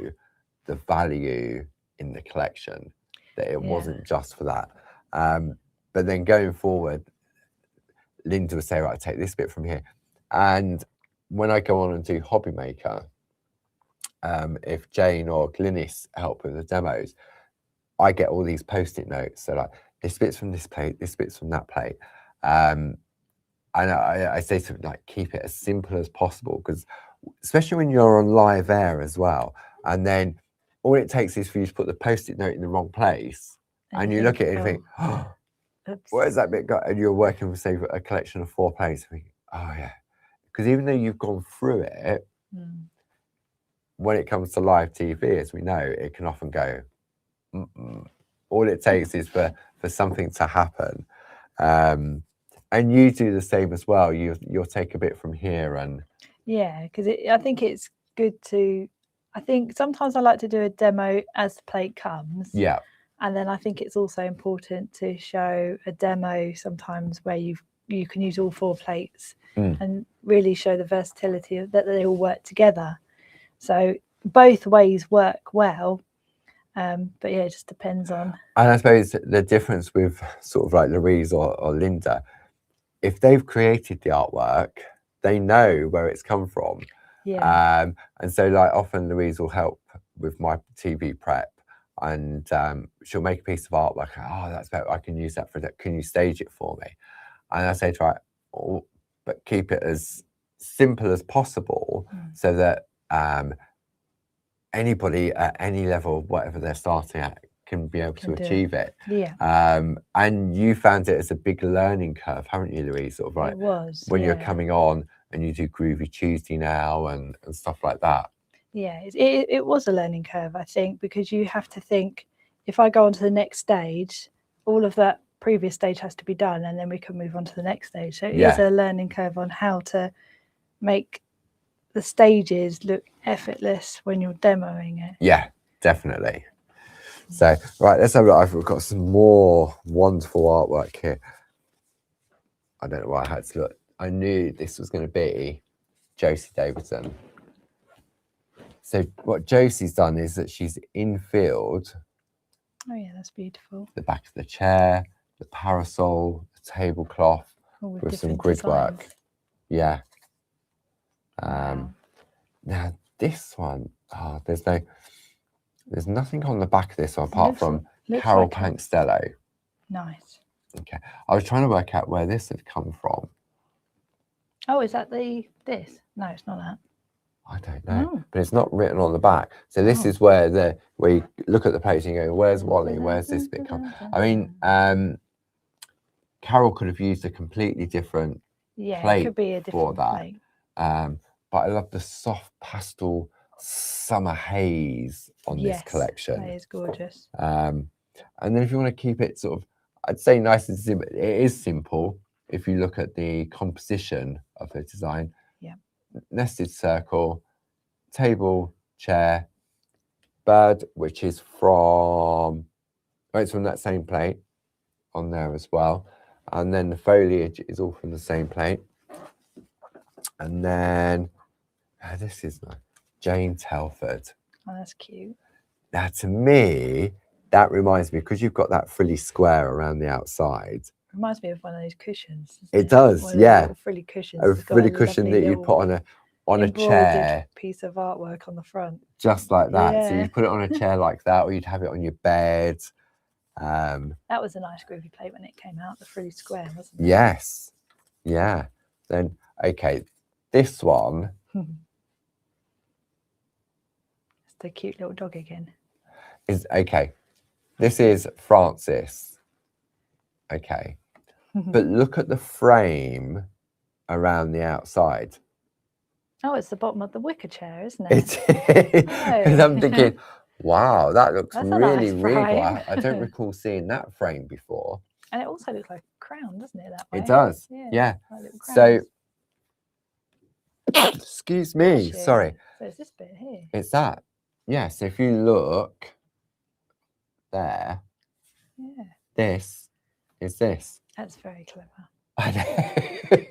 the value in the collection, that it wasn't just for that. But then going forward, Linda would say, right, take this bit from here. And when I go on and do Hobby Maker, if Jane or Glynis help with the demos, I get all these post-it notes. So like, this bit's from this plate, this bit's from that plate. And I say something like, keep it as simple as possible, because especially when you're on live air as well, and then all it takes is for you to put the post-it note in the wrong place, and you look at it and think, oh, where's that bit got? And you're working with, say, a collection of 4 plates, thinking, oh yeah, because even though you've gone through it, when it comes to live TV, as we know, it can often go. All it takes is for something to happen, and you do the same as well. You'll take a bit from here, and yeah, because I think it's good to. I think sometimes I like to do a demo as the plate comes. yeah, And then I think it's also important to show a demo sometimes where you can use all 4 plates and really show the versatility that they all work together. So both ways work well. But yeah, it just depends on. And I suppose the difference with sort of like Louise or Linda, if they've created the artwork, they know where it's come from. Yeah. And so like often Louise will help with my TV prep, and she'll make a piece of art like, oh, that's better, I can use that for that. Can you stage it for me? And I say to her, oh, but keep it as simple as possible so that anybody at any level, whatever they're starting at, can be able to achieve it. Yeah. And you found it as a big learning curve, haven't you, Louise? Sort of like it was when you're coming on and you do Groovy Tuesday now and stuff like that. Yeah, it was a learning curve, I think, because you have to think, if I go on to the next stage, all of that previous stage has to be done, and then we can move on to the next stage. So it is a learning curve on how to make the stages look effortless when you're demoing it. Yeah, definitely. So, right, let's have a look. I've got some more wonderful artwork here. I don't know why I had to look. I knew this was going to be Josie Davidson. So what Josie's done is that she's infilled. Oh yeah, that's beautiful. The back of the chair, the parasol, the tablecloth with some grid work. Yeah. Wow. Now this one, there's nothing on the back of this one apart from Carol like Pankstello. Nice. Okay. I was trying to work out where this had come from. Oh, is that this? No, it's not that. I don't know, but it's not written on the back. So this is where you look at the page and you go, where's Wally? Where's this bit come? I mean, Carol could have used a completely different plate it could be a different for that. plate. But I love the soft pastel summer haze on this collection. That is gorgeous. And then if you want to keep it sort of, I'd say nice and simple, it is simple if you look at the composition of the design. Yeah. Nested circle, table, chair, bird, which is from, it's from that same plate on there as well. And then the foliage is all from the same plate. And then, this is nice, Jane Telford. Oh, that's cute. Now, to me, that reminds me, because you've got that frilly square around the outside. Reminds me of one of those cushions. It does, yeah. Frilly cushions. A frilly cushion that you put on a chair. Piece of artwork on the front. Just like that. Yeah. So you put it on a chair like that, or you'd have it on your bed. That was a nice groovy plate when it came out, the frilly square, wasn't it? Yes. Yeah. Then, okay, this one. It's the cute little dog again. Is okay. This is Francis. Okay. But look at the frame around the outside. Oh, it's the bottom of the wicker chair, isn't it? Because I'm thinking, wow, that looks That's really a nice regal. frame. I don't recall seeing that frame before. And it also looks like a crown, doesn't it, that way? It does, yeah. Like so, excuse me, Actually, sorry. So it's this bit here. It's that. Yeah, so if you look there, this is this. That's very clever. I know.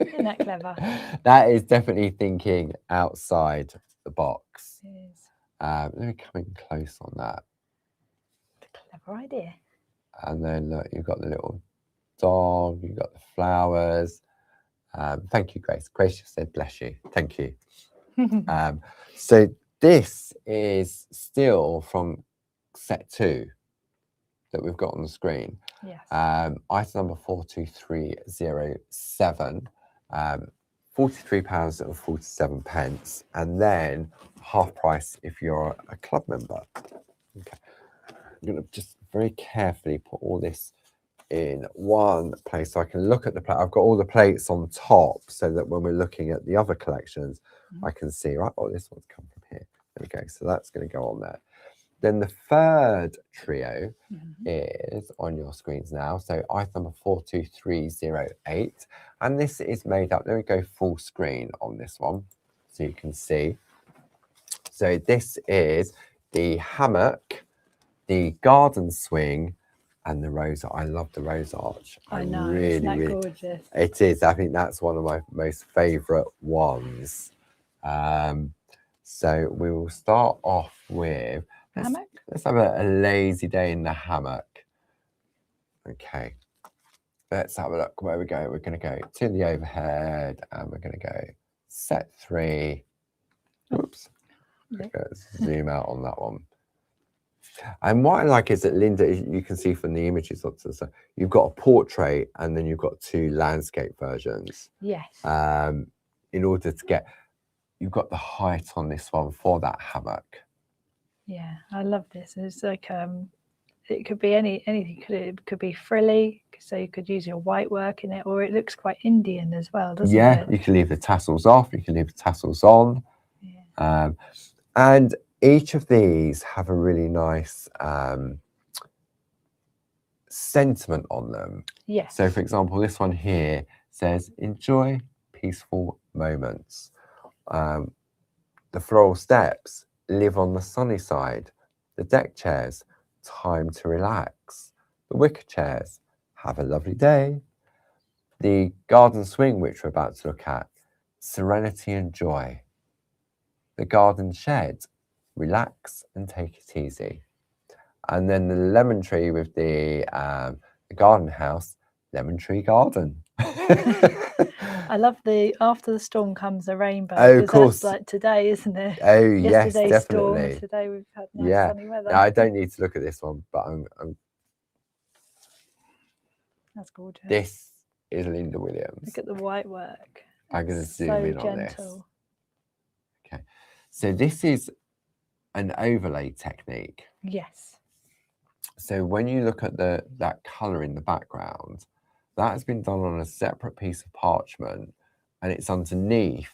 Isn't that clever? That is definitely thinking outside the box. It is. Let me come in close on that. Clever idea. And then look, you've got the little dog, you've got the flowers. Thank you, Grace. Grace just said, bless you. Thank you. So this is still from set 2 that we've got on the screen. Yes. Item number 42307, £43.47, and then half price if you're a club member. Okay. I'm going to just very carefully put all this in one place so I can look at the plate. I've got all the plates on top so that when we're looking at the other collections, I can see, right, oh, this one's come from here. There we Okay, so that's going to go on there. Then the third trio is on your screens now. So item number 42308. And this is made up. Let me go full screen on this one so you can see. So this is the hammock, the garden swing, and the rose. I love the rose arch. I know, isn't that gorgeous? It is. I think that's one of my most favourite ones. So we will start off with hammock. Let's have a lazy day in the hammock. Okay. Let's have a look where we go. We're going to go to the overhead, and we're going to go set 3. Oops. Let's zoom out on that one. And what I like is that, Linda, you can see from the images, so you've got a portrait and then you've got 2 landscape versions. Yes. In order to get, you've got the height on this one for that hammock. Yeah, I love this. It's like it could be anything. It could be frilly, so you could use your white work in it, or it looks quite Indian as well, doesn't it? Yeah, you can leave the tassels off, you can leave the tassels on. Yeah. And each of these have a really nice sentiment on them. Yes. So, for example, this one here says, enjoy peaceful moments. The floral steps, live on the sunny side. The deck chairs, time to relax. The wicker chairs, have a lovely day. The garden swing, which we're about to look at, serenity and joy. The garden shed, relax and take it easy. And then the lemon tree with the garden house, lemon tree garden. I love the after the storm comes a rainbow. Oh, of course. That's like today, isn't it? Oh, yes, Yesterday's definitely. Storm, today we've had nice sunny weather. Now, I don't need to look at this one, but I'm That's gorgeous. This is Linda Williams. Look at the white work. I'm going to zoom in on this. Okay, so this is an overlay technique. Yes. So when you look at that colour in the background, that has been done on a separate piece of parchment, and it's underneath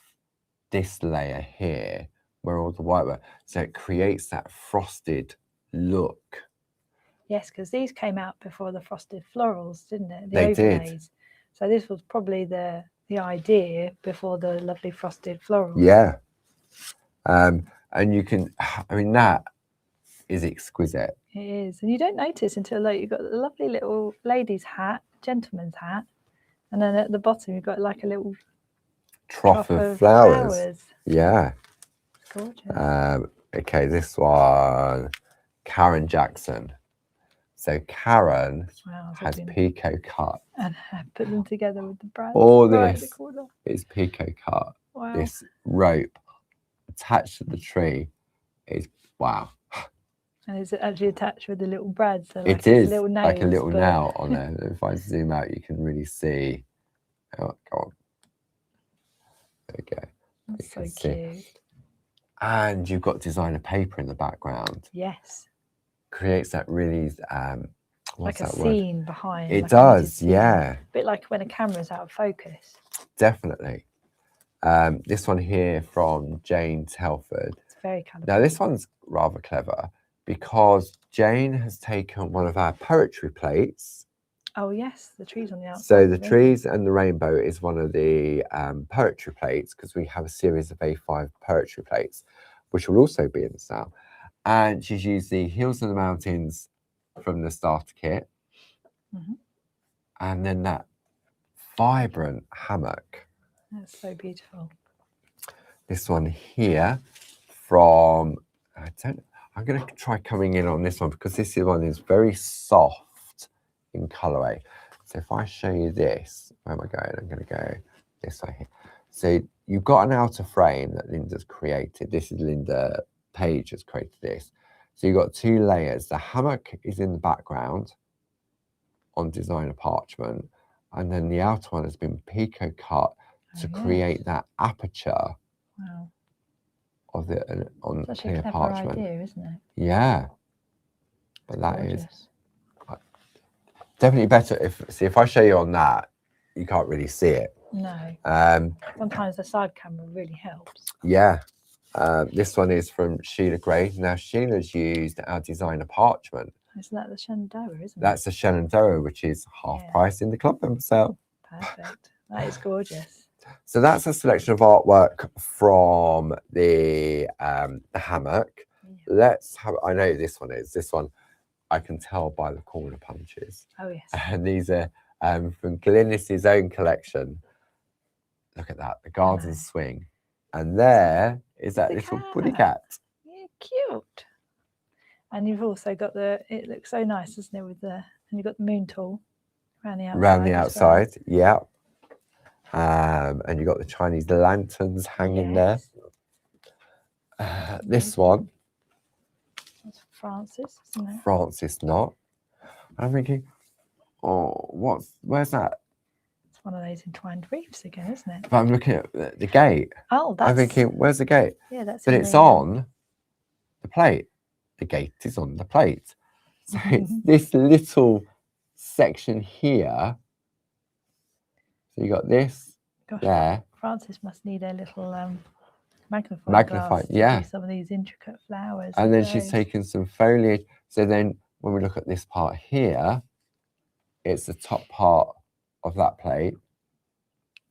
this layer here where all the white work. So it creates that frosted look. Yes, because these came out before the frosted florals, didn't it? The they overlays. did. So this was probably the idea before the lovely frosted florals. Yeah. And you can, I mean, that is exquisite. It is. And you don't notice until like you've got the lovely little lady's hat, gentleman's hat, and then at the bottom you've got like a little trough of flowers. Yeah. Gorgeous. Okay, this one, Karen Jackson. So Karen has picot cut. And put them together with the brand. All this is picot cut. Wow. This rope attached to the tree is, wow. And is it actually attached with the little brad? So like it is, little nails, like a little nail on there. If I zoom out, you can really see. Oh, go on. There we go. That's so cute. And you've got designer paper in the background. Yes. Creates that really like a scene behind. It does, yeah. A bit like when a camera's out of focus. Definitely. This one here from Jane Telford. It's very colourful. Now this one's rather clever because Jane has taken one of our poetry plates. Oh yes, the trees on the outside. So the trees and the rainbow is one of the poetry plates, because we have a series of A5 poetry plates, which will also be in the sale. And she's used the Hills and the Mountains from the starter kit. And then that vibrant hammock. That's so beautiful. This one here from, I'm going to try coming in on this one because this one is very soft in colorway. So if I show you this, where am I going? I'm going to go this way here. So you've got an outer frame that Linda's created. This is Linda Page has created this. So you've got 2 layers. The hammock is in the background on designer parchment, and then the outer one has been picot cut to create that aperture of the on clear parchment. Idea, isn't it? Yeah, but that is definitely better. If I show you on that, you can't really see it. No. Sometimes the side camera really helps. Yeah. This one is from Sheila Gray. Now, Sheila's used our designer parchment. Isn't that the Shenandoah, isn't That's the Shenandoah, which is half price in the club member sale. Perfect. That is gorgeous. So that's a selection of artwork from the hammock. Yeah. Let's have, I know this one is. This one I can tell by the corner punches. Oh, yes. And these are from Glynis's own collection. Look at that, the garden swing. And there is that little buddy cat. Yeah, cute. And you've also got it looks so nice, doesn't it, with and you've got the moon tool around the outside. Around the outside, yeah. And you've got the Chinese lanterns hanging there. This one. That's Francis, isn't it? Francis Knott. I'm thinking, oh, where's that? It's one of those entwined reefs again, isn't it? But I'm looking at the gate. Oh, that's... I'm thinking, where's the gate? Yeah, that's... But it's on the plate. The gate is on the plate. So it's this little section here. So you got this there. Francis must need a little magnifying glass to do some of these intricate flowers. And then she's taken some foliage. So then when we look at this part here, it's the top part of that plate.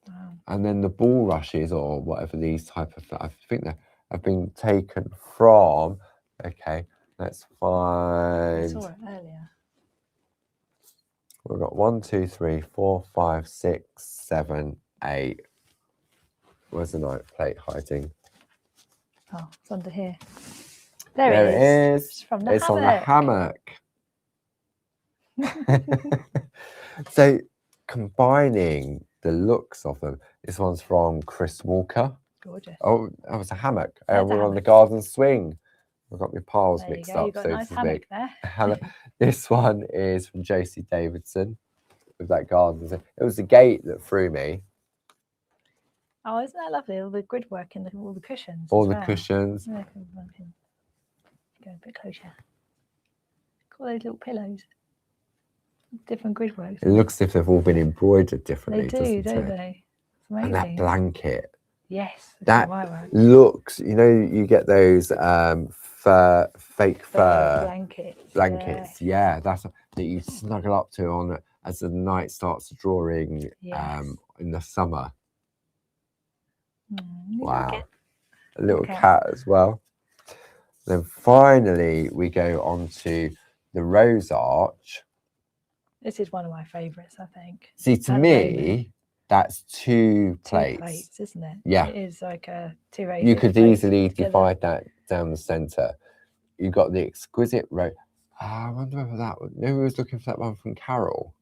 Wow. And then the bulrushes or whatever these type of, I think they have been taken from, okay, let's find. I saw it earlier. We've got 1, 2, 3, 4, 5, 6, 7, 8. Where's the night plate hiding? Oh, it's under here. There it is. It's from the hammock. On the hammock. So combining the looks of them. This one's from Chris Walker. Gorgeous. Oh, that was a hammock. We're on the garden swing. I've got my piles mixed up. You've got a nice hammock there. This one is from Josie Davidson with that garden. It was the gate that threw me. Oh, isn't that lovely? All the grid work and all the cushions. All the cushions. Yeah, go a bit closer. Look at all those little pillows. Different grid work. It looks as if they've all been embroidered differently. They do, don't they? It's amazing. And that blanket. Yes. That looks, you get those fake fur blankets. Yeah, that's that you snuggle up to on as the night starts drawing in the summer. Wow. A little cat as well. Then finally we go on to the rose arch. This is one of my favourites, I think. See, to me, that's two plates. 2 plates, isn't it? Yeah. It is like a 2 roses. You could easily divide that down the centre. You've got the exquisite rose. I wonder whether that one, maybe we was looking for that one from Carol.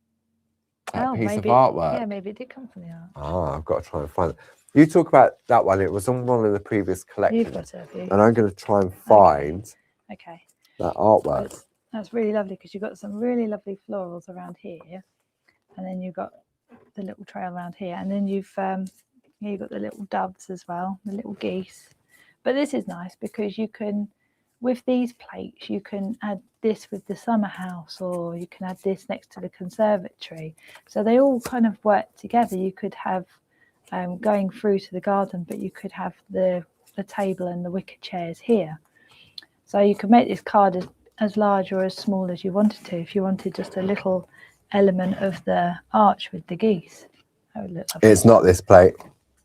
That piece of artwork. Yeah, maybe it did come from the art. Ah, I've got to try and find it. You talk about that one. It was on one of the previous collections. You've got it, have you? And I'm going to try and find that artwork. That's really lovely because you've got some really lovely florals around here, and then you've got the little trail around here, and then you've got the little doves as well, the little geese. But this is nice because you can, with these plates, you can add this with the summer house, or you can add this next to the conservatory. So they all kind of work together. You could have going through to the garden, but you could have the table and the wicker chairs here. So you could make this card as large or as small as you wanted to. If you wanted just a little element of the arch with the geese, that would look lovely. It's not this plate.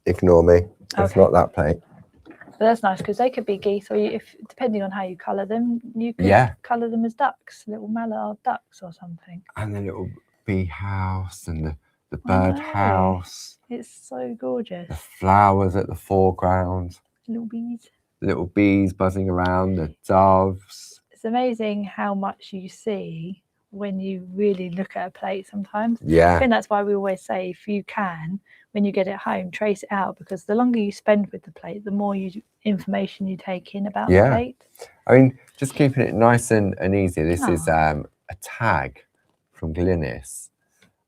Ignore me. It's not that plate. But that's nice because they could be geese, or if depending on how you colour them, you could colour them as ducks, little mallard ducks or something. And the little bee house and the bird house. It's so gorgeous. The flowers at the foreground. Little bees buzzing around, the doves. It's amazing how much you see when you really look at a plate sometimes. Yeah. I think that's why we always say, if you can, when you get it home, trace it out, because the longer you spend with the plate, the more information you take in about the plate. I mean, just keeping it nice and easy. This is a tag from Glynis.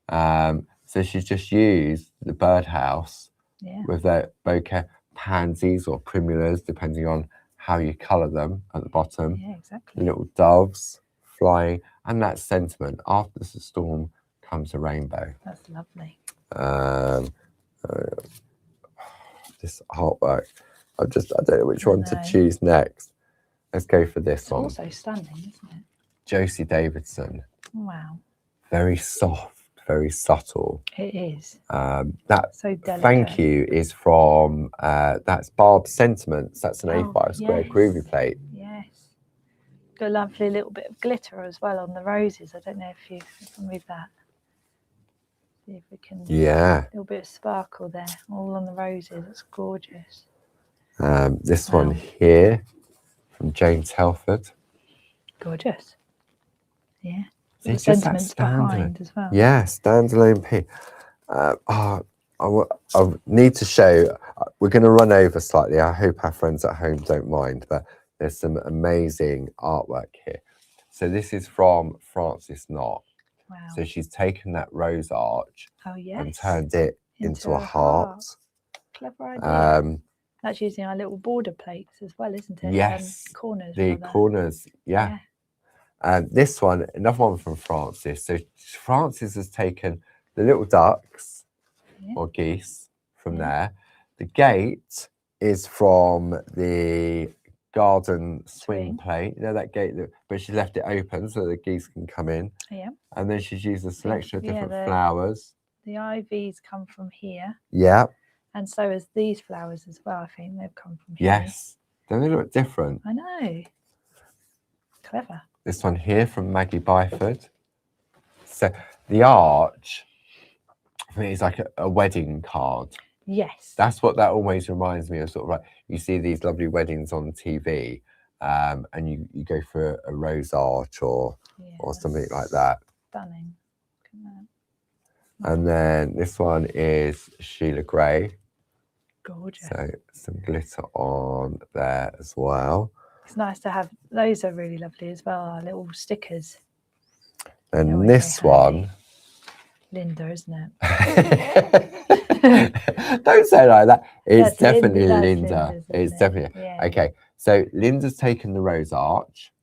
So she's just used the birdhouse with their bouquet pansies or primulas, depending on how you colour them at the bottom. Yeah, exactly. Little doves flying, and that sentiment, after the storm comes a rainbow. That's lovely. This artwork. I don't know which one to choose next. Let's go for this it's one. also stunning, isn't it? Josie Davidson. Wow. Very soft, very subtle. It is. That so delicate. Thank you is from that's Barb's Sentiments. That's an A5 square groovy plate. Yes. Got a lovely little bit of glitter as well on the roses. I don't know if you can read that. See if we can. Yeah. A little bit of sparkle there, all on the roses. It's gorgeous. This one here from James Helford. Gorgeous. Yeah. See, The sentiments behind as well. Yeah, standalone P. I need to show. We're going to run over slightly. I hope our friends at home don't mind, but there's some amazing artwork here. So this is from Frances Knott. Wow. So she's taken that rose arch and turned it into a heart. Clever idea. That's using our little border plates as well, isn't it? Yes. Corners. The corners, yeah. And this one, another one from Frances. So Frances has taken the little ducks or geese from there. The gate is from the garden swing plate. You know that gate, but she left it open so the geese can come in. Yeah. And then she's used a selection of different flowers. The ivies come from here. Yeah. And so as these flowers as well, I think they've come from here. Yes. Don't they look different? I know. Clever. This one here from Maggie Byford. So the arch, I think it's like a wedding card. Yes. That's what that always reminds me of. Sort of like you see these lovely weddings on TV, and you go for a rose arch or something like that. Stunning. And then this one is Sheila Gray. Gorgeous. So some glitter on there as well. It's nice to have, those are really lovely as well, our little stickers. And this one. Linda, isn't it? Don't say it like that. It's definitely Linda. It's definitely. Yeah. Okay, so Linda's taken the rose arch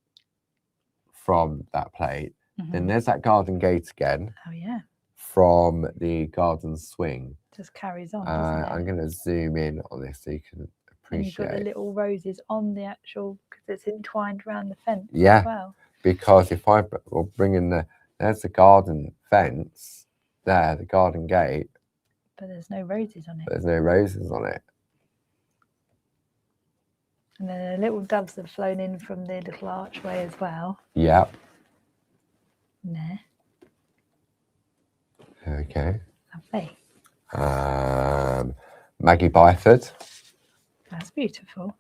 from that plate. Then there's that garden gate again. Oh, yeah. From the garden swing. Just carries on, doesn't it? I'm going to zoom in on this so you can appreciate. And you've got the little roses on the actual, because it's entwined around the fence as well. Because if I will bring in there's the garden fence, there, the garden gate. But there's no roses on it. There's no roses on it. And then the little doves have flown in from the little archway as well. Yeah. There. Okay. Lovely. Maggie Byford. That's beautiful.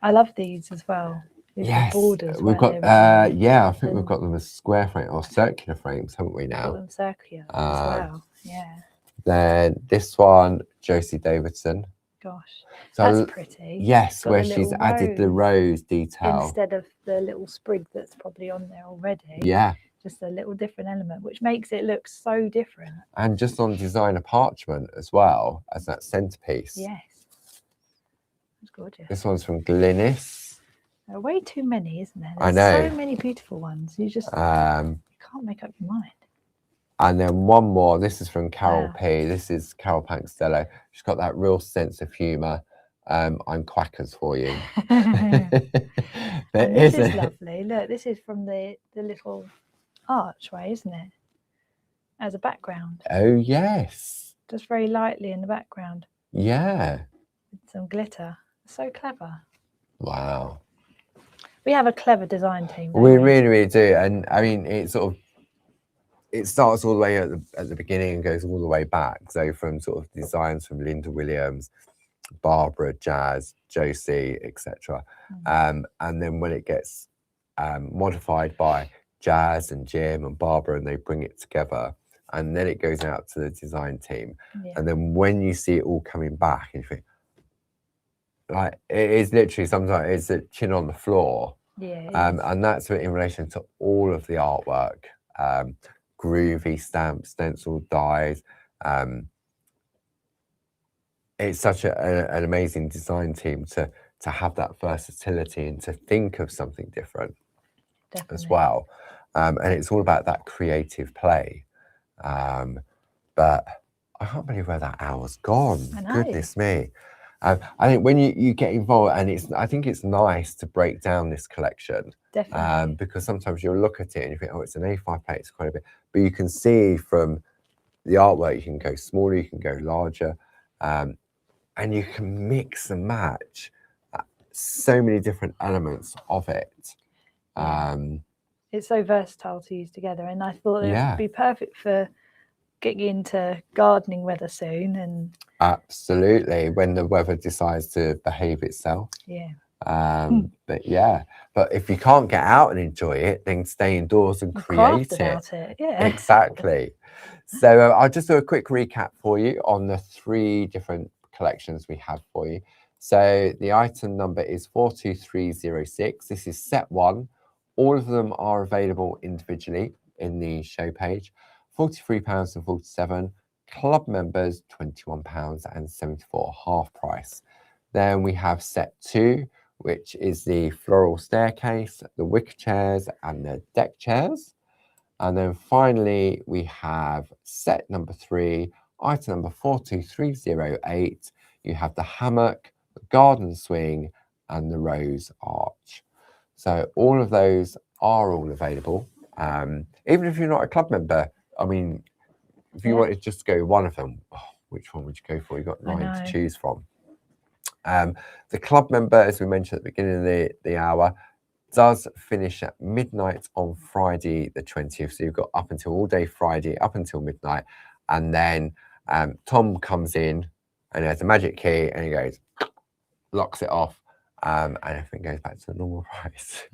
I love these as well. These borders. We've got I think we've got them as square frame or circular frames, haven't we now? Got them circular as well. Yeah. Then this one, Josie Davidson. Gosh, so, that's pretty. Yes, where she's added the rose detail instead of the little sprig that's probably on there already. Yeah. Just a little different element, which makes it look so different. And just on designer parchment as well as that centerpiece. Yes. It's gorgeous. This one's from Glynis. There are way too many, isn't there? I know. So many beautiful ones. You just you can't make up your mind. And then one more. This is from Carol P. This is Carol Pankstello. She's got that real sense of humour. I'm quackers for you. This is lovely. Look, this is from the little archway, isn't it? As a background. Oh, yes. Just very lightly in the background. Yeah. With some glitter. So clever. Wow. We have a clever design team. We really, really do. And I mean, it starts all the way at the beginning and goes all the way back. So from sort of designs from Linda Williams, Barbara, Jazz, Josie, etc. And then when it gets modified by Jazz and Jim and Barbara, and they bring it together, and then it goes out to the design team. And then when you see it all coming back, and you think, like, it is literally sometimes it's a chin on the floor. Yeah. And that's in relation to all of the artwork. Groovy stamps, stencil dyes. It's such an amazing design team to have that versatility and to think of something different. Definitely. As well. And it's all about that creative play. But I can't believe where that hour's gone. I know. Goodness me. I think when you get involved, and I think it's nice to break down this collection. Definitely. Because sometimes you'll look at it and you think, oh, it's an A5 plate, it's quite a bit, but you can see from the artwork, you can go smaller, you can go larger, and you can mix and match so many different elements of it. It's so versatile to use together, and I thought it Yeah. would be perfect for getting into gardening weather soon. And Absolutely, when the weather decides to behave itself. yeah. But if you can't get out and enjoy it, then stay indoors and create Craft it. about it. Yeah. Exactly. So I'll just do a quick recap for you on the 3 different collections we have for you. So the item number is 42306. This is set 1. All of them are available individually in the show page. £43.47. Club members £21.74, half price. Then we have set 2, which is the floral staircase, the wicker chairs, and the deck chairs. And then finally, we have set number 3, item number 42308. You have the hammock, the garden swing, and the rose arch. So all of those are all available. Even if you're not a club member, I mean, if you wanted just to go one of them, which one would you go for? You've got 9 to choose from. The club member, as we mentioned at the beginning of the hour, does finish at midnight on Friday the 20th. So you've got up until all day Friday, up until midnight. And then Tom comes in and has a magic key and he goes, locks it off, and everything goes back to the normal price.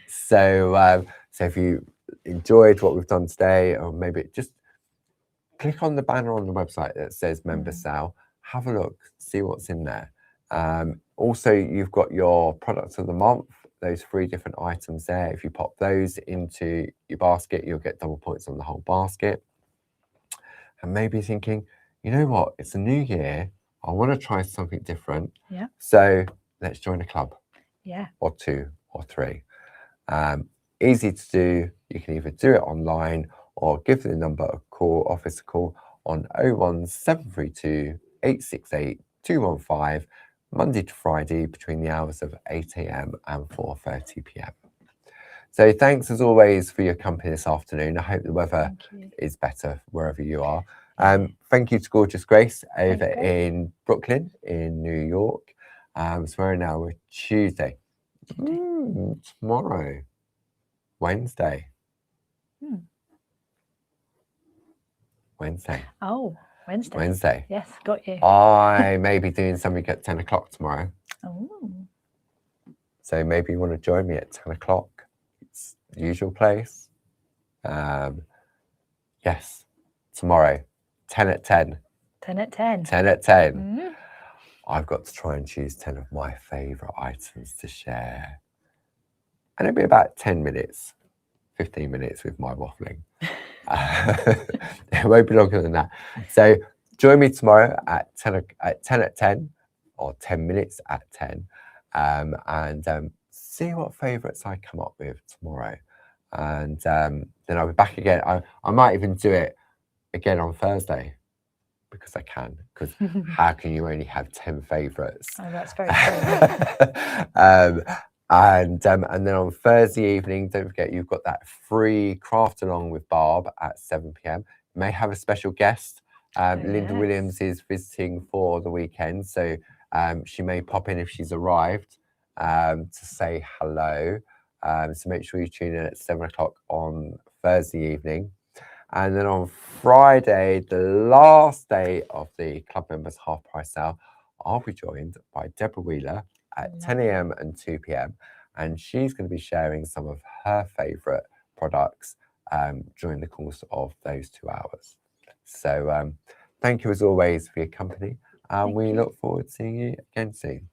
So if you enjoyed what we've done today, or maybe just click on the banner on the website that says member sale, have a look, see what's in there. Also, you've got your products of the month, those 3 different items there. If you pop those into your basket, you'll get double points on the whole basket. And maybe thinking, you know what, it's a new year, I want to try something different. Yeah. So let's join a club. Yeah. Or 2 or 3. Easy to do. You can either do it online or give the number a call, office a call on 01732 868 215, Monday to Friday between the hours of 8 AM and 4:30 PM. So thanks as always for your company this afternoon. I hope the weather is better wherever you are. Thank you to Gorgeous Grace over in Brooklyn in New York. So we're now Tuesday. Tomorrow, Wednesday. Wednesday. Oh, Wednesday. Wednesday. Yes, got you. I may be doing something at 10 o'clock tomorrow. Oh. So maybe you want to join me at 10 o'clock. It's the usual place. Yes, tomorrow, 10 at 10. 10 at 10. 10 at 10. I've got to try and choose 10 of my favourite items to share. And it'll be about 10 minutes, 15 minutes with my waffling. It won't be longer than that. So join me tomorrow at 10 at 10 or 10 minutes at 10 and see what favourites I come up with tomorrow. And then I'll be back again. I might even do it again on Thursday because I can. Because how can you only have 10 favourites? Oh, that's very true. And then on Thursday evening, don't forget you've got that free craft along with Barb at 7 PM. You may have a special guest. Linda Williams is visiting for the weekend, so she may pop in if she's arrived to say hello. So make sure you tune in at 7 o'clock on Thursday evening. And then on Friday, the last day of the club members half price sale, I'll be joined by Deborah Wheeler at 10 AM and 2 PM. And she's going to be sharing some of her favourite products during the course of those 2 hours. So thank you as always for your company. And we look forward to seeing you again soon.